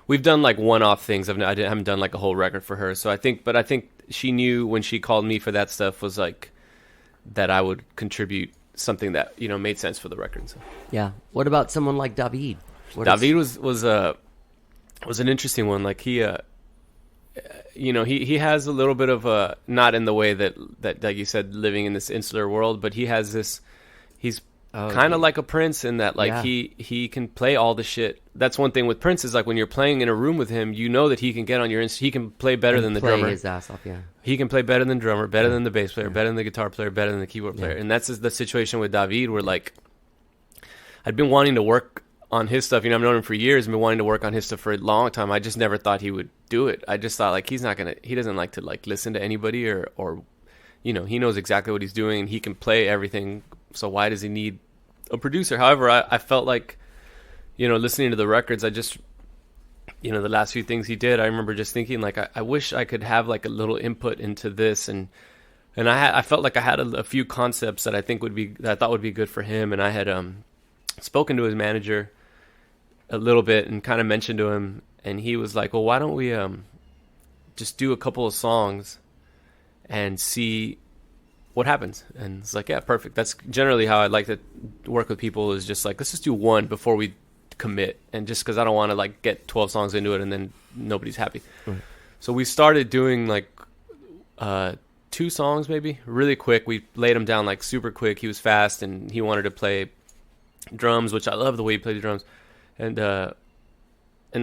we've done like one-off things. I haven't done like a whole record for her. So I think she knew when she called me for that stuff was like that I would contribute something that, you know, made sense for the record. So. Yeah. What about someone like Davíd? Davíd was an interesting one. Like he, you know, he has a little bit of a, not in the way that like you said, living in this insular world, but he has this, he's kind of like a Prince in that like he can play all the shit. That's one thing with Prince is like when you're playing in a room with him, you know that he can get on your he can play better than the drummer. His ass off, yeah. He can play better than the drummer, better than the bass player, better than the guitar player, better than the keyboard player. And that's the situation with Davíd where like I'd been wanting to work on his stuff. You know, I've known him for years and been wanting to work on his stuff for a long time. I just never thought he would do it. I just thought like he doesn't like to like listen to anybody or you know, he knows exactly what he's doing and he can play everything. So why does he need a producer? However, I felt like, you know, listening to the records, I just, you know, the last few things he did, I remember just thinking like, I wish I could have like a little input into this. And I felt like I had a few concepts that I thought would be good for him. And I had spoken to his manager a little bit and kind of mentioned to him, and he was like, well, why don't we just do a couple of songs and see what happens? And it's like, yeah, perfect. That's generally how I like to work with people, is just like, let's just do one before we commit. And just because I don't want to like get 12 songs into it and then nobody's happy. Right. So we started doing like 2 songs maybe really quick. We laid them down like super quick. He was fast and he wanted to play drums, which I love the way he played the drums. And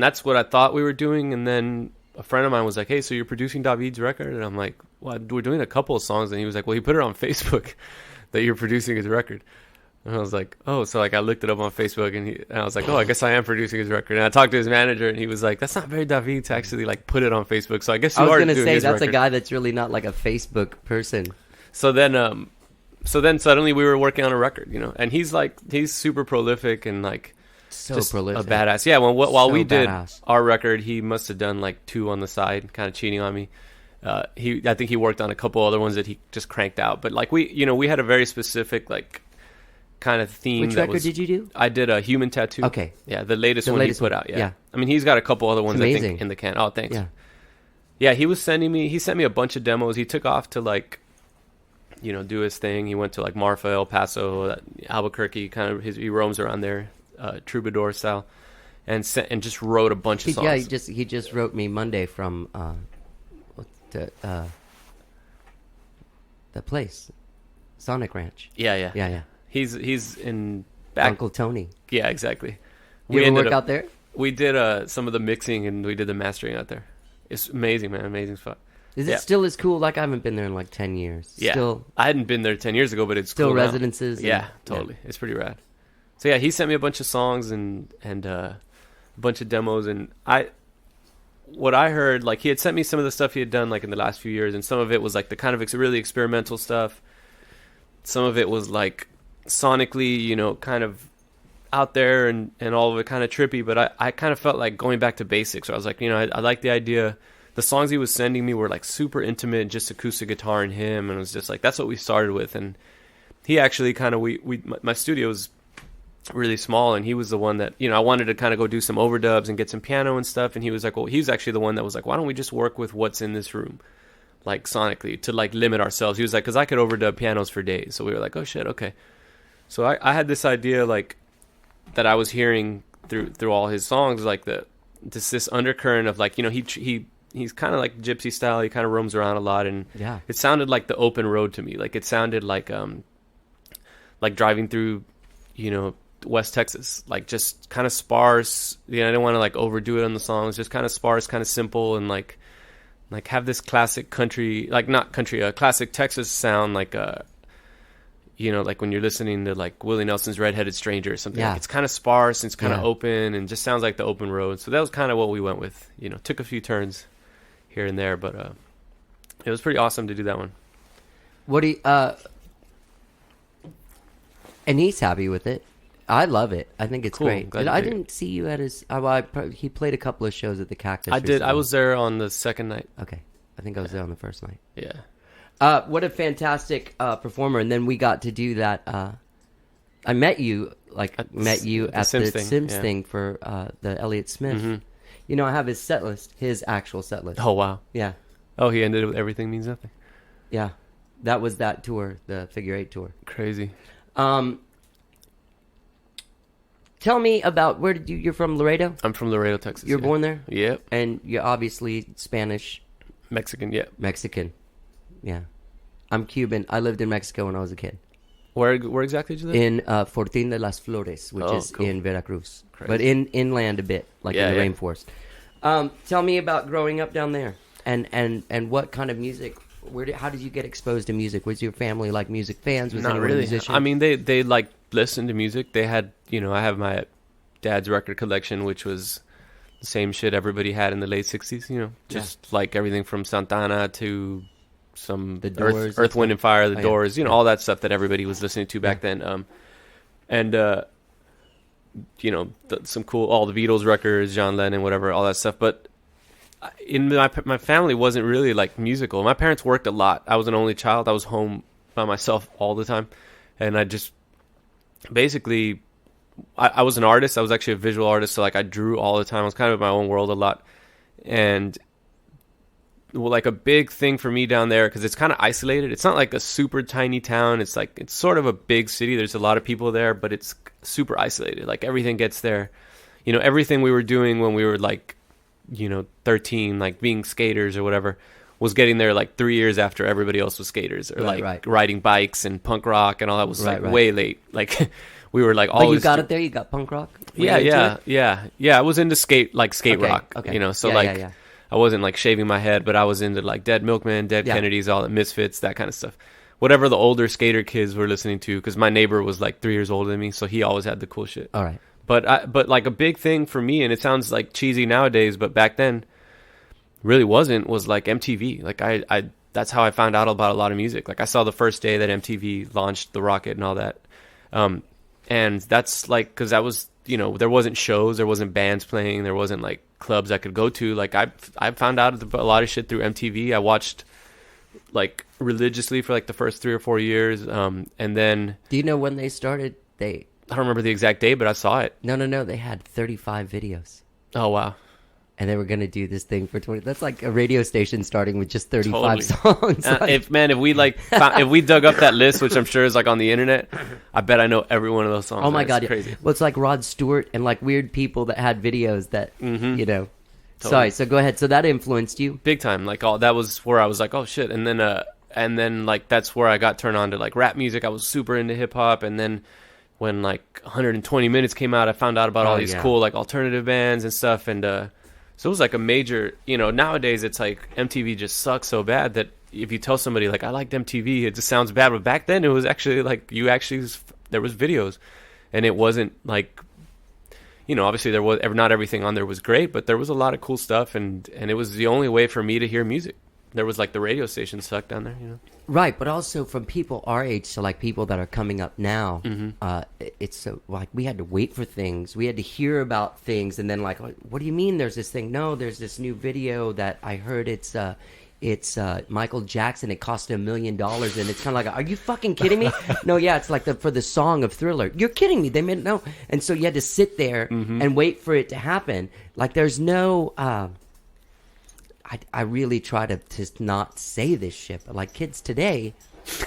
that's what I thought we were doing. And then a friend of mine was like, hey, so you're producing Davíd's record? And I'm like, well, we're doing a couple of songs. And he was like, well, he put it on Facebook that you're producing his record. And I was like, oh, so like I looked it up on Facebook and I was like, oh, I guess I am producing his record. And I talked to his manager and he was like, that's not very Davíd to actually like put it on Facebook. So I guess you are doing his record. I was going to say, that's a guy that's really not like a Facebook person. So then suddenly we were working on a record, you know, and he's super prolific and like, so prolific, a badass. Yeah, while we did our record, he must have done like 2 on the side, kind of cheating on me. I think he worked on a couple other ones that he just cranked out. But like we had a very specific like kind of theme. Which record did you do? I did a Human Tattoo. Okay. Yeah, the latest one he put out. Yeah. Yeah. I mean, he's got a couple other ones I amazing. think in the can. Oh, thanks. Yeah. Yeah, he sent me a bunch of demos. He took off to like, do his thing. He went to like Marfa, El Paso, Albuquerque, he roams around there, troubadour style, and just wrote a bunch of songs. Yeah, he just wrote me Monday from the place, Sonic Ranch. Yeah. He's in Uncle Tony. Yeah, exactly. You ever work out there? We did some of the mixing and we did the mastering out there. It's amazing, man. Amazing spot. Is it still as cool? Like I haven't been there in like 10 years. Yeah. Still, I hadn't been there 10 years ago, but it's still cool residences. now. Yeah, totally. Yeah. It's pretty rad. So yeah, he sent me a bunch of songs and a bunch of demos, and what I heard, like he had sent me some of the stuff he had done like in the last few years, and some of it was like the kind of really experimental stuff. Some of it was like sonically, kind of out there and all of it kind of trippy, but I kind of felt like going back to basics. So I was like, I like the idea. The songs he was sending me were like super intimate, just acoustic guitar and him, and it was just like that's what we started with. And he actually kind of my studio was really small, and he was the one that I wanted to kind of go do some overdubs and get some piano and stuff, and he was like, well, he's actually the one that was like, why don't we just work with what's in this room, like sonically, to like limit ourselves. He was like, because I could overdub pianos for days. So we were like, oh shit, okay. So I had this idea like that I was hearing through all his songs, like this undercurrent of like he's kind of like gypsy style. He kind of roams around a lot, and it sounded like the open road to me. Like it sounded like driving through West Texas, like just kind of sparse. I didn't want to like overdo it on the songs, just kind of sparse, kind of simple, and like have this classic country, like not country, classic Texas sound, like like when you're listening to like Willie Nelson's Redheaded Stranger or something. Yeah. Like it's kind of sparse and it's kind of open and just sounds like the open road. So that was kind of what we went with. Took a few turns here and there, but it was pretty awesome to do that one. What do you, and he's happy with it. I love it. I think it's Cool. great. Glad And to I hear it. didn't see you at his. He played a couple of shows at the Cactus. I did. recently. I was there on the second night. Okay, I think I was there on the first night. Yeah. What a fantastic performer! And then we got to do that. I met you at the Sims Sims thing, thing for the Elliot Smith. Mm-hmm. I have his set list, his actual set list. Oh wow. Yeah, Oh, he ended it with Everything Means Nothing. yeah, that was that tour, the Figure Eight tour. Crazy. Tell me about you're from Laredo? I'm from Laredo, Texas. You're born there? Yep. And you're obviously Spanish, Mexican. Yeah. Mexican. Yeah. I'm Cuban. I lived in Mexico when I was a kid. Where exactly did you live? In Fortín de las Flores, which is cool. in Veracruz. Crazy. But inland a bit, like Yeah, in the yeah. rainforest. Tell me about growing up down there and what kind of music. How did you get exposed to music? Was your family like music fans? Was Not anyone really. a musician? I mean, they like listened to music. They had, I have my dad's record collection, which was the same shit everybody had in the late 60s, just like everything from Santana to some The Doors Earth, Wind and Fire, the yeah. Doors, all that stuff that everybody was listening to back then. Some cool, all the Beatles records, John Lennon, whatever, all that stuff. But in my family wasn't really like musical. My parents worked a lot. I was an only child. I was home by myself all the time, and I just basically I was an artist. I was actually a visual artist, so like I drew all the time. I was kind of in my own world a lot, and like a big thing for me down there, because it's kind of isolated. It's not like a super tiny town. It's sort of a big city. There's a lot of people there, but it's super isolated. Like everything gets there. Everything we were doing when we were like 13, like being skaters or whatever, was getting there like 3 years after everybody else was skaters, or riding bikes and punk rock and all that was way late. Like we were like always. But you got it there. You got punk rock. Yeah. I was into skate rock. Okay. So yeah. I wasn't like shaving my head, but I was into like Dead Milkmen, Dead Kennedys, all the Misfits, that kind of stuff. Whatever the older skater kids were listening to, because my neighbor was like 3 years older than me, so he always had the cool shit. All right. But like a big thing for me, and it sounds like cheesy nowadays, but back then really wasn't, was like MTV. Like I that's how I found out about a lot of music. Like I saw the first day that MTV launched the Rocket and all that. And that's like, because that was, there wasn't shows, there wasn't bands playing, there wasn't like clubs I could go to. Like I found out a lot of shit through MTV. I watched like religiously for like the first 3 or 4 years, and then Do you know when they started? I don't remember the exact date, but I saw it. No. They had 35 videos. Oh wow. And they were going to do this thing for 20. That's like a radio station starting with just 35 Totally. songs. If we like if we dug up that list, which I'm sure is like on the internet, I bet I know every one of those songs. Oh my man. God. It's crazy. Well, it's like Rod Stewart and like weird people that had videos that, you know. Totally. Sorry. So go ahead. So that influenced you? Big time. Like that was where I was like, oh shit. And then like that's where I got turned on to like rap music. I was super into hip hop, and then when like 120 Minutes came out, I found out about all these cool like alternative bands and stuff, and so it was like a major, you know, nowadays it's like MTV just sucks so bad that if you tell somebody like I liked MTV, it just sounds bad. But back then it was actually like there was videos, and it wasn't like, you know, obviously there was not everything on there was great, but there was a lot of cool stuff, and it was the only way for me to hear music. There was like the radio station stuck down there, you know. Right, but also from people our age to like people that are coming up now, it's so like we had to wait for things. We had to hear about things, and then like, what do you mean? There's this thing? No, there's this new video that I heard. It's Michael Jackson. It cost $1 million, and it's kind of like, are you fucking kidding me? No, yeah, it's like for the song of Thriller. You're kidding me? They made no, and so you had to sit there and wait for it to happen. Like there's no. I really try to not say this shit, but like kids today.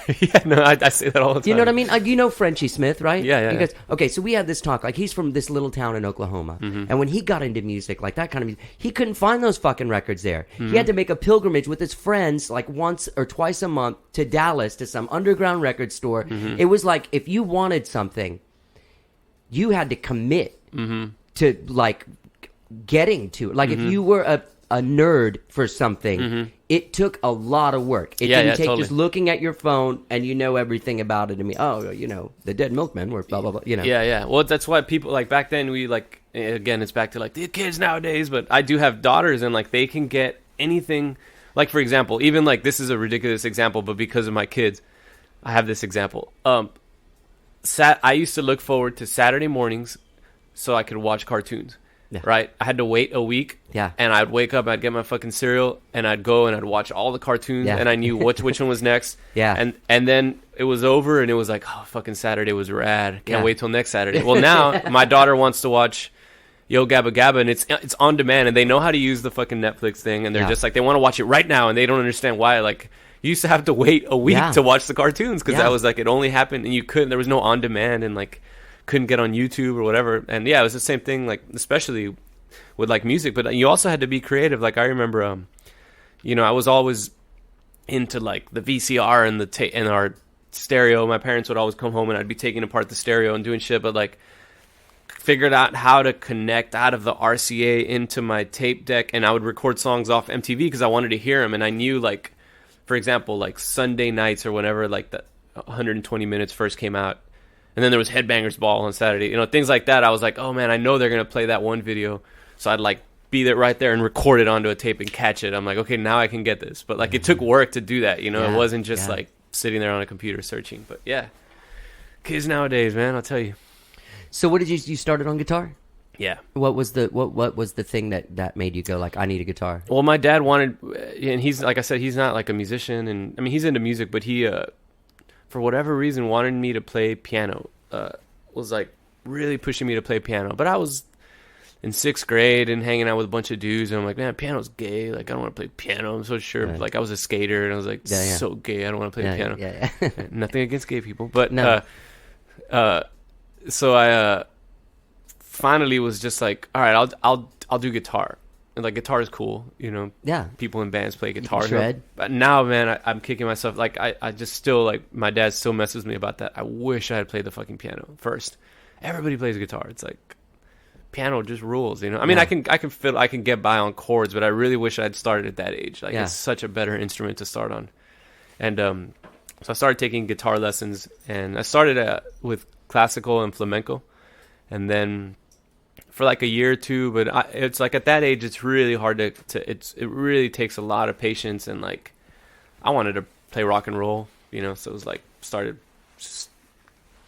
Yeah, no, I say that all the time. You know what I mean? Like, you know Frenchie Smith, right? Yeah. Because, okay, so we had this talk. Like, he's from this little town in Oklahoma. And when he got into music, like that kind of music, he couldn't find those fucking records there. He had to make a pilgrimage with his friends, like once or twice a month, to Dallas, to some underground record store. It was like, if you wanted something, you had to commit to, like, getting to it. Like, if you were a nerd for something, it took a lot of work. It didn't take totally. just looking at your phone and you know everything about it. I mean, oh, you know, the Dead Milkmen were blah, blah, blah, you know. Yeah. Well, that's why people, like, back then we, like, again, it's back to, like, the kids nowadays, but I do have daughters, and, like, they can get anything. Like, for example, even, like, this is a ridiculous example, but because of my kids, I have this example. I used to look forward to Saturday mornings so I could watch cartoons. Yeah. Right? I had to wait a week. Yeah. And I'd wake up, I'd get my fucking cereal, and I'd go and I'd watch all the cartoons, Yeah. and I knew which one was next. Yeah. And then it was over, and it was like, oh, fucking Saturday was rad. Can't Yeah. wait till next Saturday. Well, now my daughter wants to watch Yo Gabba Gabba, and it's on demand, and they know how to use the fucking Netflix thing, and they're just like, they want to watch it right now, and they don't understand why. Like, you used to have to wait a week to watch the cartoons, because that was like, it only happened, and you couldn't, there was no on demand, and like, couldn't get on YouTube or whatever. And yeah, it was the same thing, like, especially with like music, but you also had to be creative. Like I remember, you know, I was always into like the VCR and and our stereo. My parents would always come home and I'd be taking apart the stereo and doing shit, but like figured out how to connect out of the RCA into my tape deck, and I would record songs off MTV because I wanted to hear them. And I knew, like, for example, like Sunday nights or whenever, like the 120 Minutes first came out, and then there was Headbangers Ball on Saturday, you know, things like that. I was like, oh man, I know they're gonna play that one video. So I'd like be there right there and record it onto a tape and catch it. I'm like, okay, now I can get this. But like it took work to do that, you know. It wasn't just like sitting there on a computer searching. But yeah, kids nowadays, man, I'll tell you. So what did you started on guitar? Yeah. What was the thing that made you go like, I need a guitar? Well, my dad wanted, and he's, like I said, he's not like a musician, and I mean he's into music, but he for whatever reason wanted me to play piano. Was like really pushing me to play piano, but I was in 6th grade and hanging out with a bunch of dudes, and I'm like, man, piano's gay. Like, I don't want to play piano. I'm so sure. Right. Like, I was a skater, and I was like, so gay. I don't want to play piano. Yeah. Nothing against gay people, but No. So I finally was just like, all right, I'll do guitar. And like, guitar is cool, you know. Yeah. People in bands play guitar. Shred. But now, man, I'm kicking myself. Like, I just still, like, my dad still messes with me about that. I wish I had played the fucking piano first. Everybody plays guitar. It's like, piano just rules, you know. I mean, I can get by on chords, but I really wish I'd started at that age. Like, it's such a better instrument to start on. And so I started taking guitar lessons, and I started with classical and flamenco, and then for like a year or two. But it's like at that age, it's really hard it really takes a lot of patience, and like I wanted to play rock and roll, you know. So it was like started just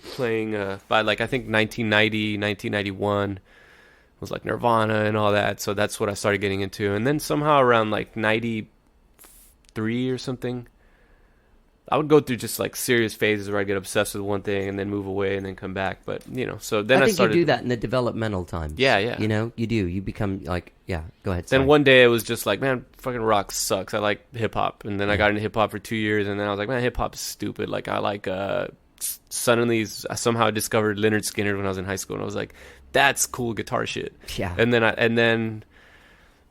playing by like I think 1990, 1991. was like Nirvana and all that. So that's what I started getting into. And then somehow around like 93 or something, I would go through just like serious phases where I get obsessed with one thing and then move away and then come back. But so then I think started. you do that in the developmental times. Yeah. You do. You become like, go ahead. Then sorry. one day it was just like, man, fucking rock sucks. I like hip hop. And then I got into hip hop for 2 years, and then I was like, man, hip hop's stupid. Like I like suddenly I somehow discovered Leonard Skinner when I was in high school, and I was like, that's cool guitar shit. Yeah. And then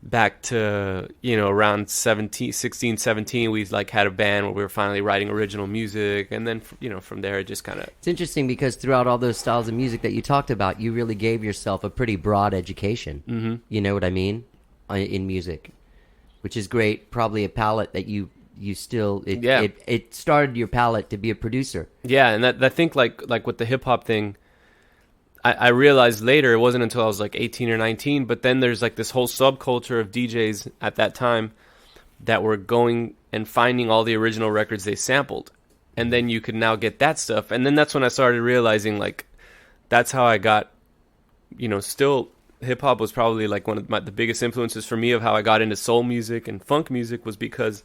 back to around 16, 17, we like had a band where we were finally writing original music, and then from there it just kind of. It's interesting because throughout all those styles of music that you talked about, you really gave yourself a pretty broad education. Mm-hmm. You know what I mean? In music, which is great. Probably a palette that you still it started your palette to be a producer. Yeah, and that I think like with the hip hop thing, I realized later, it wasn't until I was like 18 or 19, but then there's like this whole subculture of DJs at that time that were going and finding all the original records they sampled, and then you could now get that stuff. And then that's when I started realizing like that's how I got, still hip hop was probably like one of the biggest influences for me of how I got into soul music and funk music, was because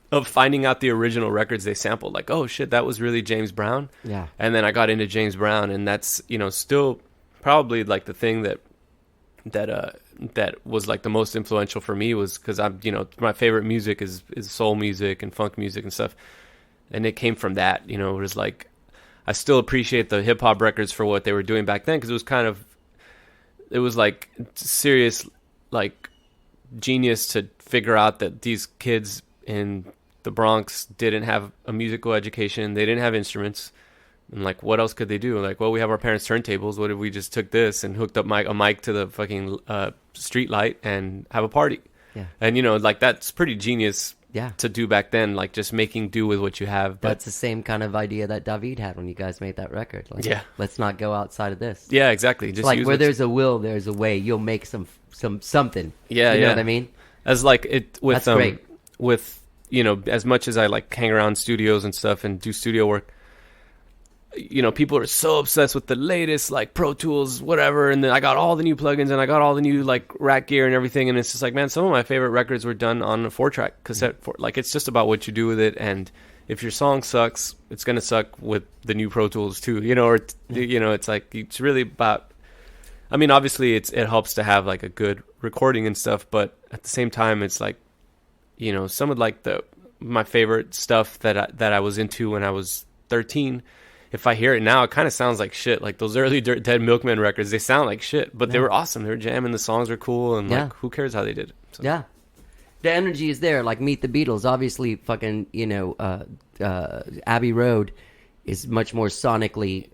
of finding out the original records they sampled. Like, oh shit, that was really James Brown. Yeah. And then I got into James Brown, and that's still probably like the thing that was like the most influential for me, was because I'm my favorite music is soul music and funk music and stuff, and it came from that. It was like I still appreciate the hip hop records for what they were doing back then, because it was like serious like genius to figure out that these kids in the Bronx didn't have a musical education. They didn't have instruments. And like, what else could they do? Like, well, we have our parents' turntables. What if we just took this and hooked up a mic to the fucking street light and have a party? Yeah. And like that's pretty genius. Yeah. To do back then, like just making do with what you have. But that's the same kind of idea that Davíd had when you guys made that record. Like, yeah. Let's not go outside of this. Yeah, exactly. Just like where there's a will, there's a way. You'll make something. Yeah, you know what I mean? As like it with that's great. With as much as I like hang around studios and stuff and do studio work, people are so obsessed with the latest like Pro Tools, whatever, and then I got all the new plugins and I got all the new like rack gear and everything, and it's just like, man, some of my favorite records were done on a 4-track cassette. Like it's just about what you do with it, and if your song sucks, it's gonna suck with the new Pro Tools too, it's like it's really about. I mean, obviously it helps to have like a good recording and stuff, but at the same time, it's like, some of like my favorite stuff that I was into when I was 13. If I hear it now, it kind of sounds like shit. Like those early Dead Milkmen records, they sound like shit, but they were awesome. They were jamming. The songs were cool, and like, who cares how they did it? So. Yeah, the energy is there. Like Meet the Beatles, obviously, fucking Abbey Road is much more sonically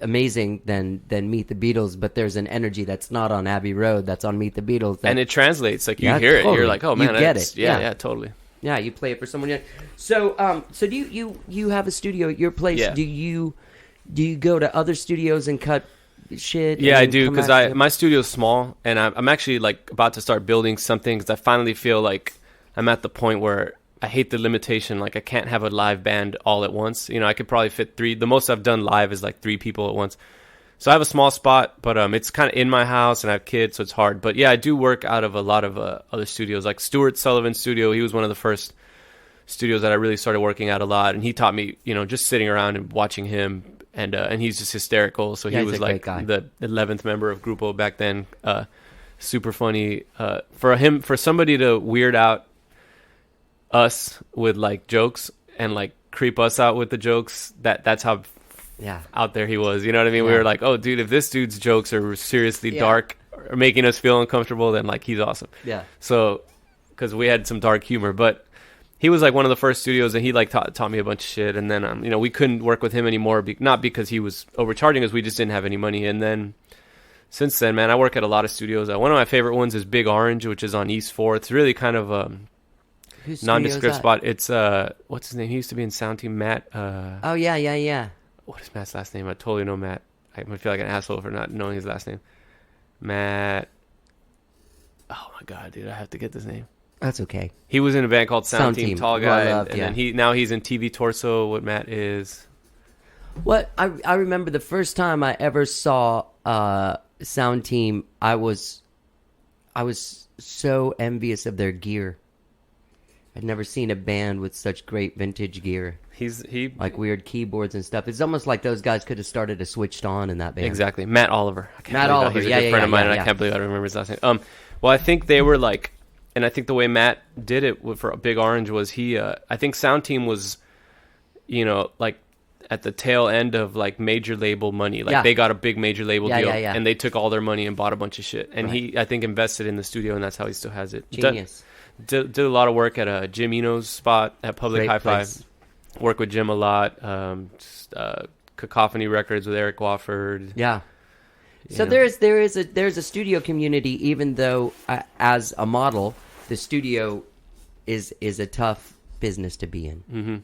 amazing than Meet the Beatles, but there's an energy that's not on Abbey Road that's on Meet the Beatles, and it translates. Like you hear totally. it, you're like, oh man, you get it. Yeah, totally. Yeah, you play it for someone else. So do you have a studio at your place? Yeah. Do you go to other studios and cut shit? Yeah, I do, because my studio's small, and I'm actually like about to start building something, because I finally feel like I'm at the point where I hate the limitation. Like I can't have a live band all at once. I could probably fit 3. The most I've done live is like 3 people at once. So I have a small spot, but it's kind of in my house, and I have kids, so it's hard. But yeah, I do work out of a lot of other studios, like Stuart Sullivan's studio. He was one of the first studios that I really started working at a lot, and he taught me, just sitting around and watching him, and he's just hysterical. So he was like the 11th member of Grupo back then. Super funny. For somebody to weird out us with like jokes and like creep us out with the jokes, that's how out there he was. You know what I mean? We were like, oh dude, if this dude's jokes are seriously dark or making us feel uncomfortable, then like he's awesome. Yeah. So because we had some dark humor, but he was like one of the first studios, and he like taught me a bunch of shit. And then we couldn't work with him anymore, not because he was overcharging us, we just didn't have any money. And then since then, man, I work at a lot of studios. One of my favorite ones is Big Orange, which is on East 4th. It's really kind of nondescript spot. It's what's his name? He used to be in Sound Team, Matt. Oh yeah. What is Matt's last name? I totally know Matt. I feel like an asshole for not knowing his last name. Matt. Oh my god, dude! I have to get this name. That's okay. He was in a band called Sound Team, tall guy, loved, and then he's in TV Torso. What Matt is? What I remember the first time I ever saw sound team, I was so envious of their gear. I'd never seen a band with such great vintage gear. Like weird keyboards and stuff. It's almost like those guys could have started a Switched On in that band. Exactly. Matt Oliver. Matt Oliver. He's a good friend of mine, and I can't believe I don't remember his last name. Well, I think they were like, and I think the way Matt did it for Big Orange was I think Sound Team was, like at the tail end of like major label money. Like they got a big major label deal, and they took all their money and bought a bunch of shit. And he, I think, invested in the studio, and that's how he still has it. Genius. Did a lot of work at Jim Eno's spot at Public Hi-Fi. Work with Jim a lot. Cacophony Records with Eric Wofford. Yeah. So there is a studio community, even though as a model, the studio is a tough business to be in. Mm-hmm.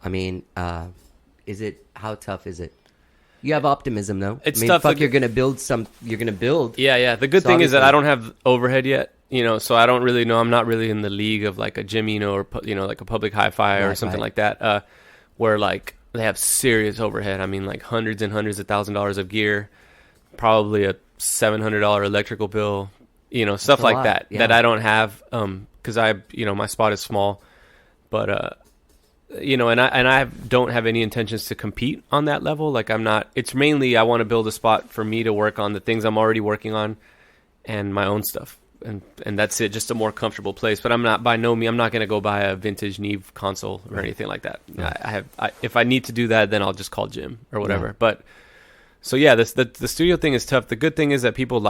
I mean, how tough is it? You have optimism though. It's tough. Fuck, you're gonna build. Yeah. The good thing is that I don't have overhead yet. So I don't really know. I'm not really in the league of like a Jim Eno or like a Public Hi-Fi or something like that, where like they have serious overhead. I mean, like hundreds and hundreds of $1,000s of gear, probably a $700 electrical bill, stuff like that that I don't have, because my spot is small, but and I don't have any intentions to compete on that level. Like I'm not. It's mainly I want to build a spot for me to work on the things I'm already working on, and my own stuff. And that's it, just a more comfortable place. But I'm not I'm not going to go buy a vintage Neve console or anything like that. Yeah. If I need to do that, then I'll just call Jim or whatever. Yeah. But so yeah, the studio thing is tough. The good thing is that people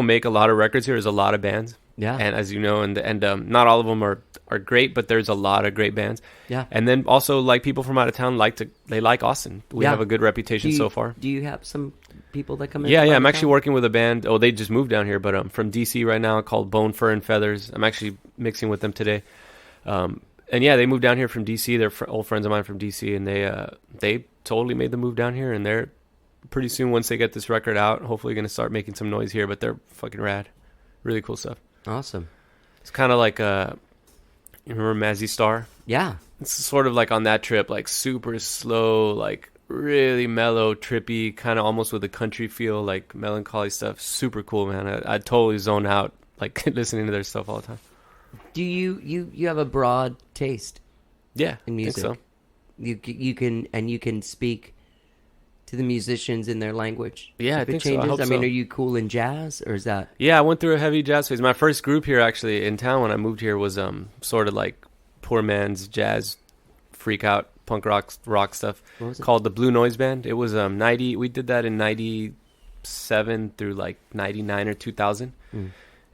make a lot of records here. There's a lot of bands. Yeah. And as you know, and not all of them are great, but there's a lot of great bands. Yeah. And then also like people from out of town they like Austin. We have a good reputation so far. Do you have some people that come in? Yeah. I'm actually working with a band. Oh, they just moved down here, but from DC right now called Bone, Fur, and Feathers. I'm actually mixing with them today. And yeah, they moved down here from DC. They're old friends of mine from DC, and they totally made the move down here. And they're pretty soon, once they get this record out, hopefully going to start making some noise here. But they're fucking rad. Really cool stuff. Awesome. It's kind of like you remember Mazzy Star? Yeah. It's sort of like on that trip, like super slow, like really mellow, trippy, kind of almost with a country feel, like melancholy stuff. Super cool, man. I totally zone out, like listening to their stuff all the time. Do you have a broad taste? Yeah, in music. I think so. You can speak to the musicians in their language. Yeah, I think so. I mean, are you cool in jazz, or is that? Yeah, I went through a heavy jazz phase. My first group here, actually, in town when I moved here was sort of like poor man's jazz, freak out punk rock stuff called the Blue Noise Band. It was 90. We did that in 97 through like 99 or 2000,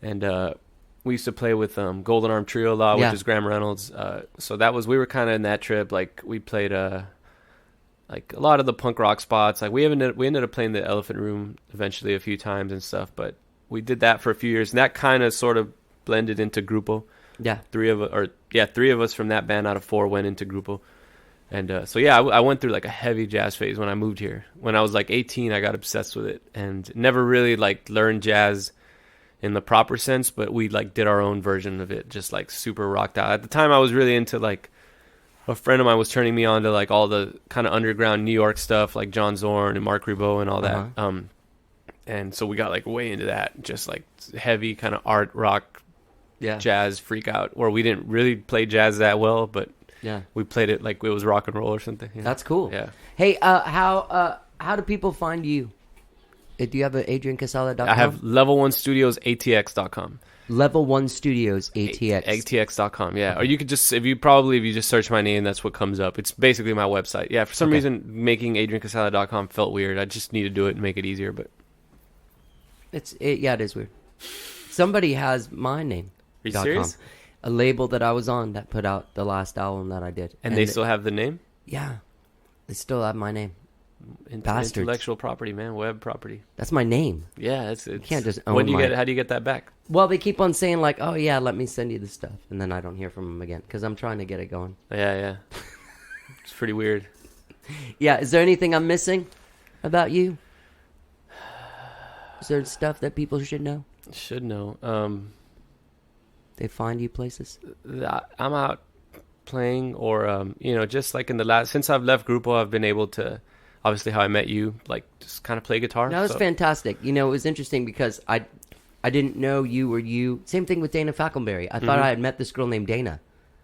and we used to play with Golden Arm Trio a lot, which is Graham Reynolds. So we were kind of in that trip. Like we played like a lot of the punk rock spots. Like we ended up playing the Elephant Room eventually a few times and stuff, but we did that for a few years, and that kind of sort of blended into Grupo. Yeah. Three of us from that band out of 4 went into Grupo. And so yeah, I went through like a heavy jazz phase when I moved here. When I was like 18, I got obsessed with it and never really like learned jazz in the proper sense, but we like did our own version of it, just like super rocked out. At the time I was really into like, a friend of mine was turning me on to like all the kind of underground New York stuff, like John Zorn and Mark Ribot and all that. And so we got like way into that, just like heavy kind of art rock, jazz freak out, where we didn't really play jazz that well, but we played it like it was rock and roll or something. Yeah. That's cool. Yeah. Hey, how do people find you? Do you have an AdrianQuesada.com? I have level1studiosatx.com. Level 1 Studios ATX. ATX.com, yeah. Or you could just, if you just search my name, that's what comes up. It's basically my website. Yeah, for some reason, making AdrianQuesada.com felt weird. I just need to do it and make it easier, but. It is weird. Somebody has my name. Are you serious? A label that I was on that put out the last album that I did. And they still have the name? Yeah. They still have my name. Bastards. Intellectual property, man. Web property. That's my name. Yeah, it's you can't just own how do you get that back? Well, they keep on saying like, "Oh yeah, let me send you the stuff," and then I don't hear from them again because I'm trying to get it going. Yeah. It's pretty weird. Yeah, is there anything I'm missing about you? Is there stuff that people should know? Should know. They find you places. I'm out playing, or just like in the last, since I've left Grupo, I've been able to. obviously how I met you, like just kind of play guitar. That was fantastic. You know, it was interesting because I didn't know you were you. Same thing with Dana Falconberry. I thought I had met this girl named Dana.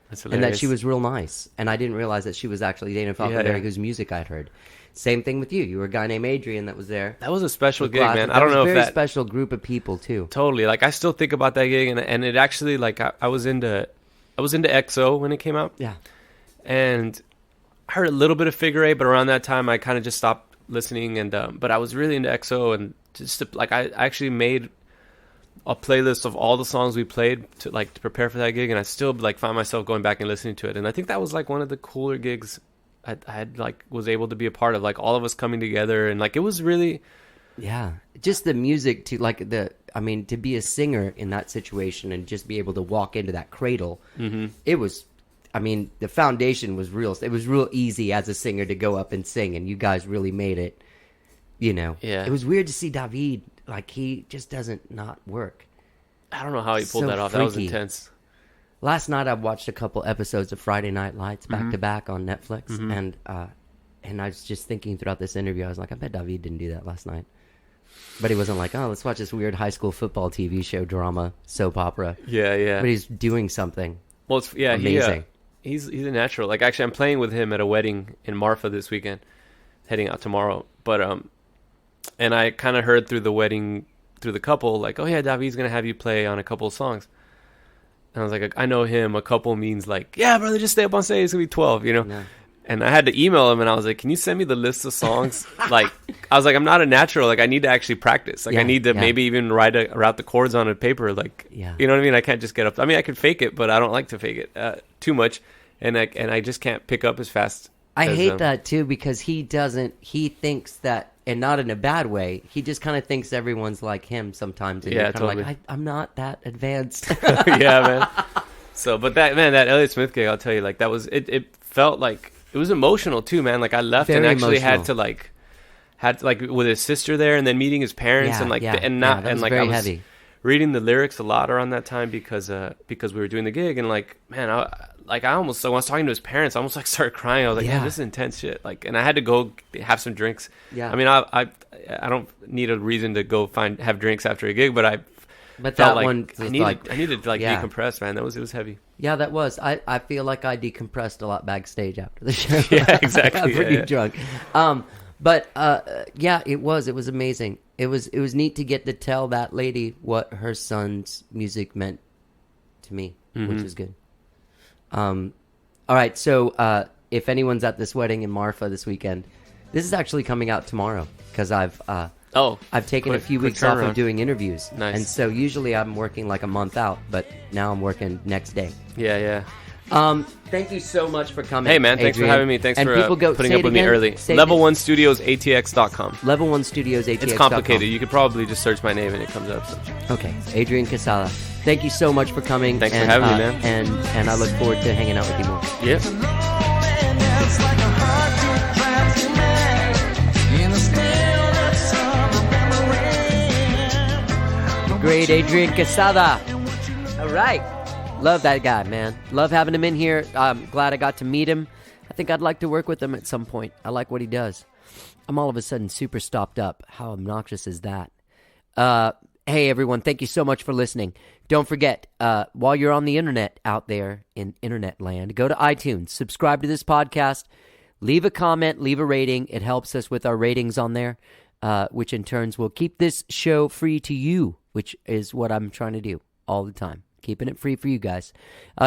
That's and hilarious. that she was real nice. And I didn't realize that she was actually Dana Falconberry, whose music I'd heard. Same thing with you. You were a guy named Adrian that was there. That was a special gig, man. I don't know if very that special group of people too. Totally. Like I still think about that gig, and it actually like I was into XO when it came out. Yeah. And I heard a little bit of Figure Eight, but around that time I kind of just stopped listening. And but I was really into XO, and just like I actually made a playlist of all the songs we played to prepare for that gig, and I still like find myself going back and listening to it. And I think that was like one of the cooler gigs I had was able to be a part of, like all of us coming together, and like it was really, just the music to to be a singer in that situation and just be able to walk into that cradle. It was, the foundation was real. It was real easy as a singer to go up and sing, and you guys really made it. You know, it was weird to see Davíd, like he just doesn't not work. I don't know how he pulled So that off. That was freaky. intense. Last night I watched a couple episodes of Friday Night Lights back to back on Netflix, and I was just thinking throughout this interview, I was like, I bet Davíd didn't do that last night. But he wasn't like, oh, let's watch this weird high school football TV show drama, soap opera. Yeah. But he's doing something. Well, it's amazing. He's a natural. Like actually, I'm playing with him at a wedding in Marfa this weekend, heading out tomorrow. But and I kind of heard through the couple, like, oh yeah, Davíd's gonna have you play on a couple of songs. And I was like, I know him. A couple means like, yeah, brother, just stay up on stage. It's gonna be 12, you know. Yeah. And I had to email him, and I was like, can you send me the list of songs? Like, I was like, I'm not a natural. Like, I need to actually practice. Like, I need to maybe even route the chords on a paper. Like, you know what I mean? I can't just get up. I could fake it, but I don't like to fake it too much. And I just can't pick up as fast. I hate that too, because he thinks that, and not in a bad way, he just kind of thinks everyone's like him sometimes. And you're kinda totally. like, I'm not that advanced. Yeah, man. So, but that Elliot Smith gig, I'll tell you, like, that was, it felt like, it was emotional too, man. Like, I left Very and actually emotional. had to with his sister there, and then meeting his parents, and like, that was very I was heavy. reading the lyrics a lot around that time because we were doing the gig, and like, man, when I was talking to his parents, I almost like started crying. I was like, man, this is intense shit. Like, and I had to go have some drinks. Yeah. I don't need a reason to go have drinks after a gig, but I But felt that like one, I needed to decompress, man. It was heavy. Yeah, that was. I feel like I decompressed a lot backstage after the show. Yeah, exactly. I got pretty drunk. But it was amazing. It was neat to get to tell that lady what her son's music meant to me, which was good. All right, so if anyone's at this wedding in Marfa this weekend, this is actually coming out tomorrow because I've taken a few weeks off of doing interviews. Nice. And so usually I'm working like a month out, but now I'm working next day. Yeah. Thank you so much for coming. Hey, man, thanks for Adrian. having me. Thanks and for people putting up with me early. Level 1 Studios ATX.com. Level 1 Studios ATX.com. It's complicated. You could probably just search my name and it comes up. So. Okay, Adrian Quesada. Thank you so much for coming. Thanks for having me, man. And I look forward to hanging out with you more. Yeah. Great Adrian Quesada. All right. Love that guy, man. Love having him in here. I'm glad I got to meet him. I think I'd like to work with him at some point. I like what he does. I'm all of a sudden super stopped up. How obnoxious is that? Hey, everyone. Thank you so much for listening. Don't forget, while you're on the internet out there in internet land, go to iTunes, subscribe to this podcast, leave a comment, leave a rating. It helps us with our ratings on there, which in turns will keep this show free to you, which is what I'm trying to do all the time. Keeping it free for you guys.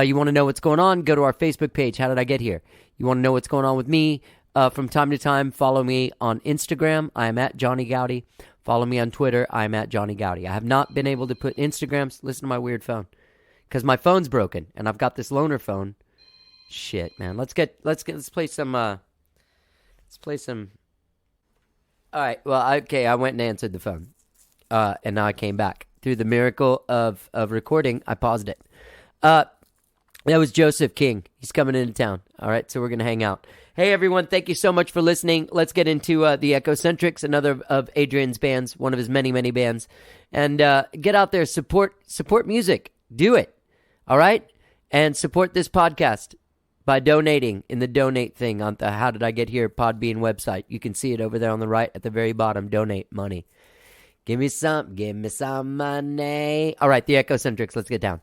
You want to know what's going on? Go to our Facebook page. How did I get here? You want to know what's going on with me? From time to time, follow me on Instagram. I am at Johnny Gowdy. Follow me on Twitter. I am at Johnny Gowdy. I have not been able to put Instagrams. Listen to my weird phone, because my phone's broken and I've got this loaner phone. Shit, man. Let's play some. All right. Well, okay. I went and answered the phone, and now I came back. Through the miracle of recording, I paused it. That was Joseph King. He's coming into town. All right, so we're going to hang out. Hey, everyone, thank you so much for listening. Let's get into the Echocentrics, another of Adrian's bands, one of his many, many bands. And get out there, support music. Do it, all right? And support this podcast by donating in the donate thing on the How Did I Get Here Podbean website. You can see it over there on the right at the very bottom. Donate money. Give me some money. All right, the Echocentrics, let's get down.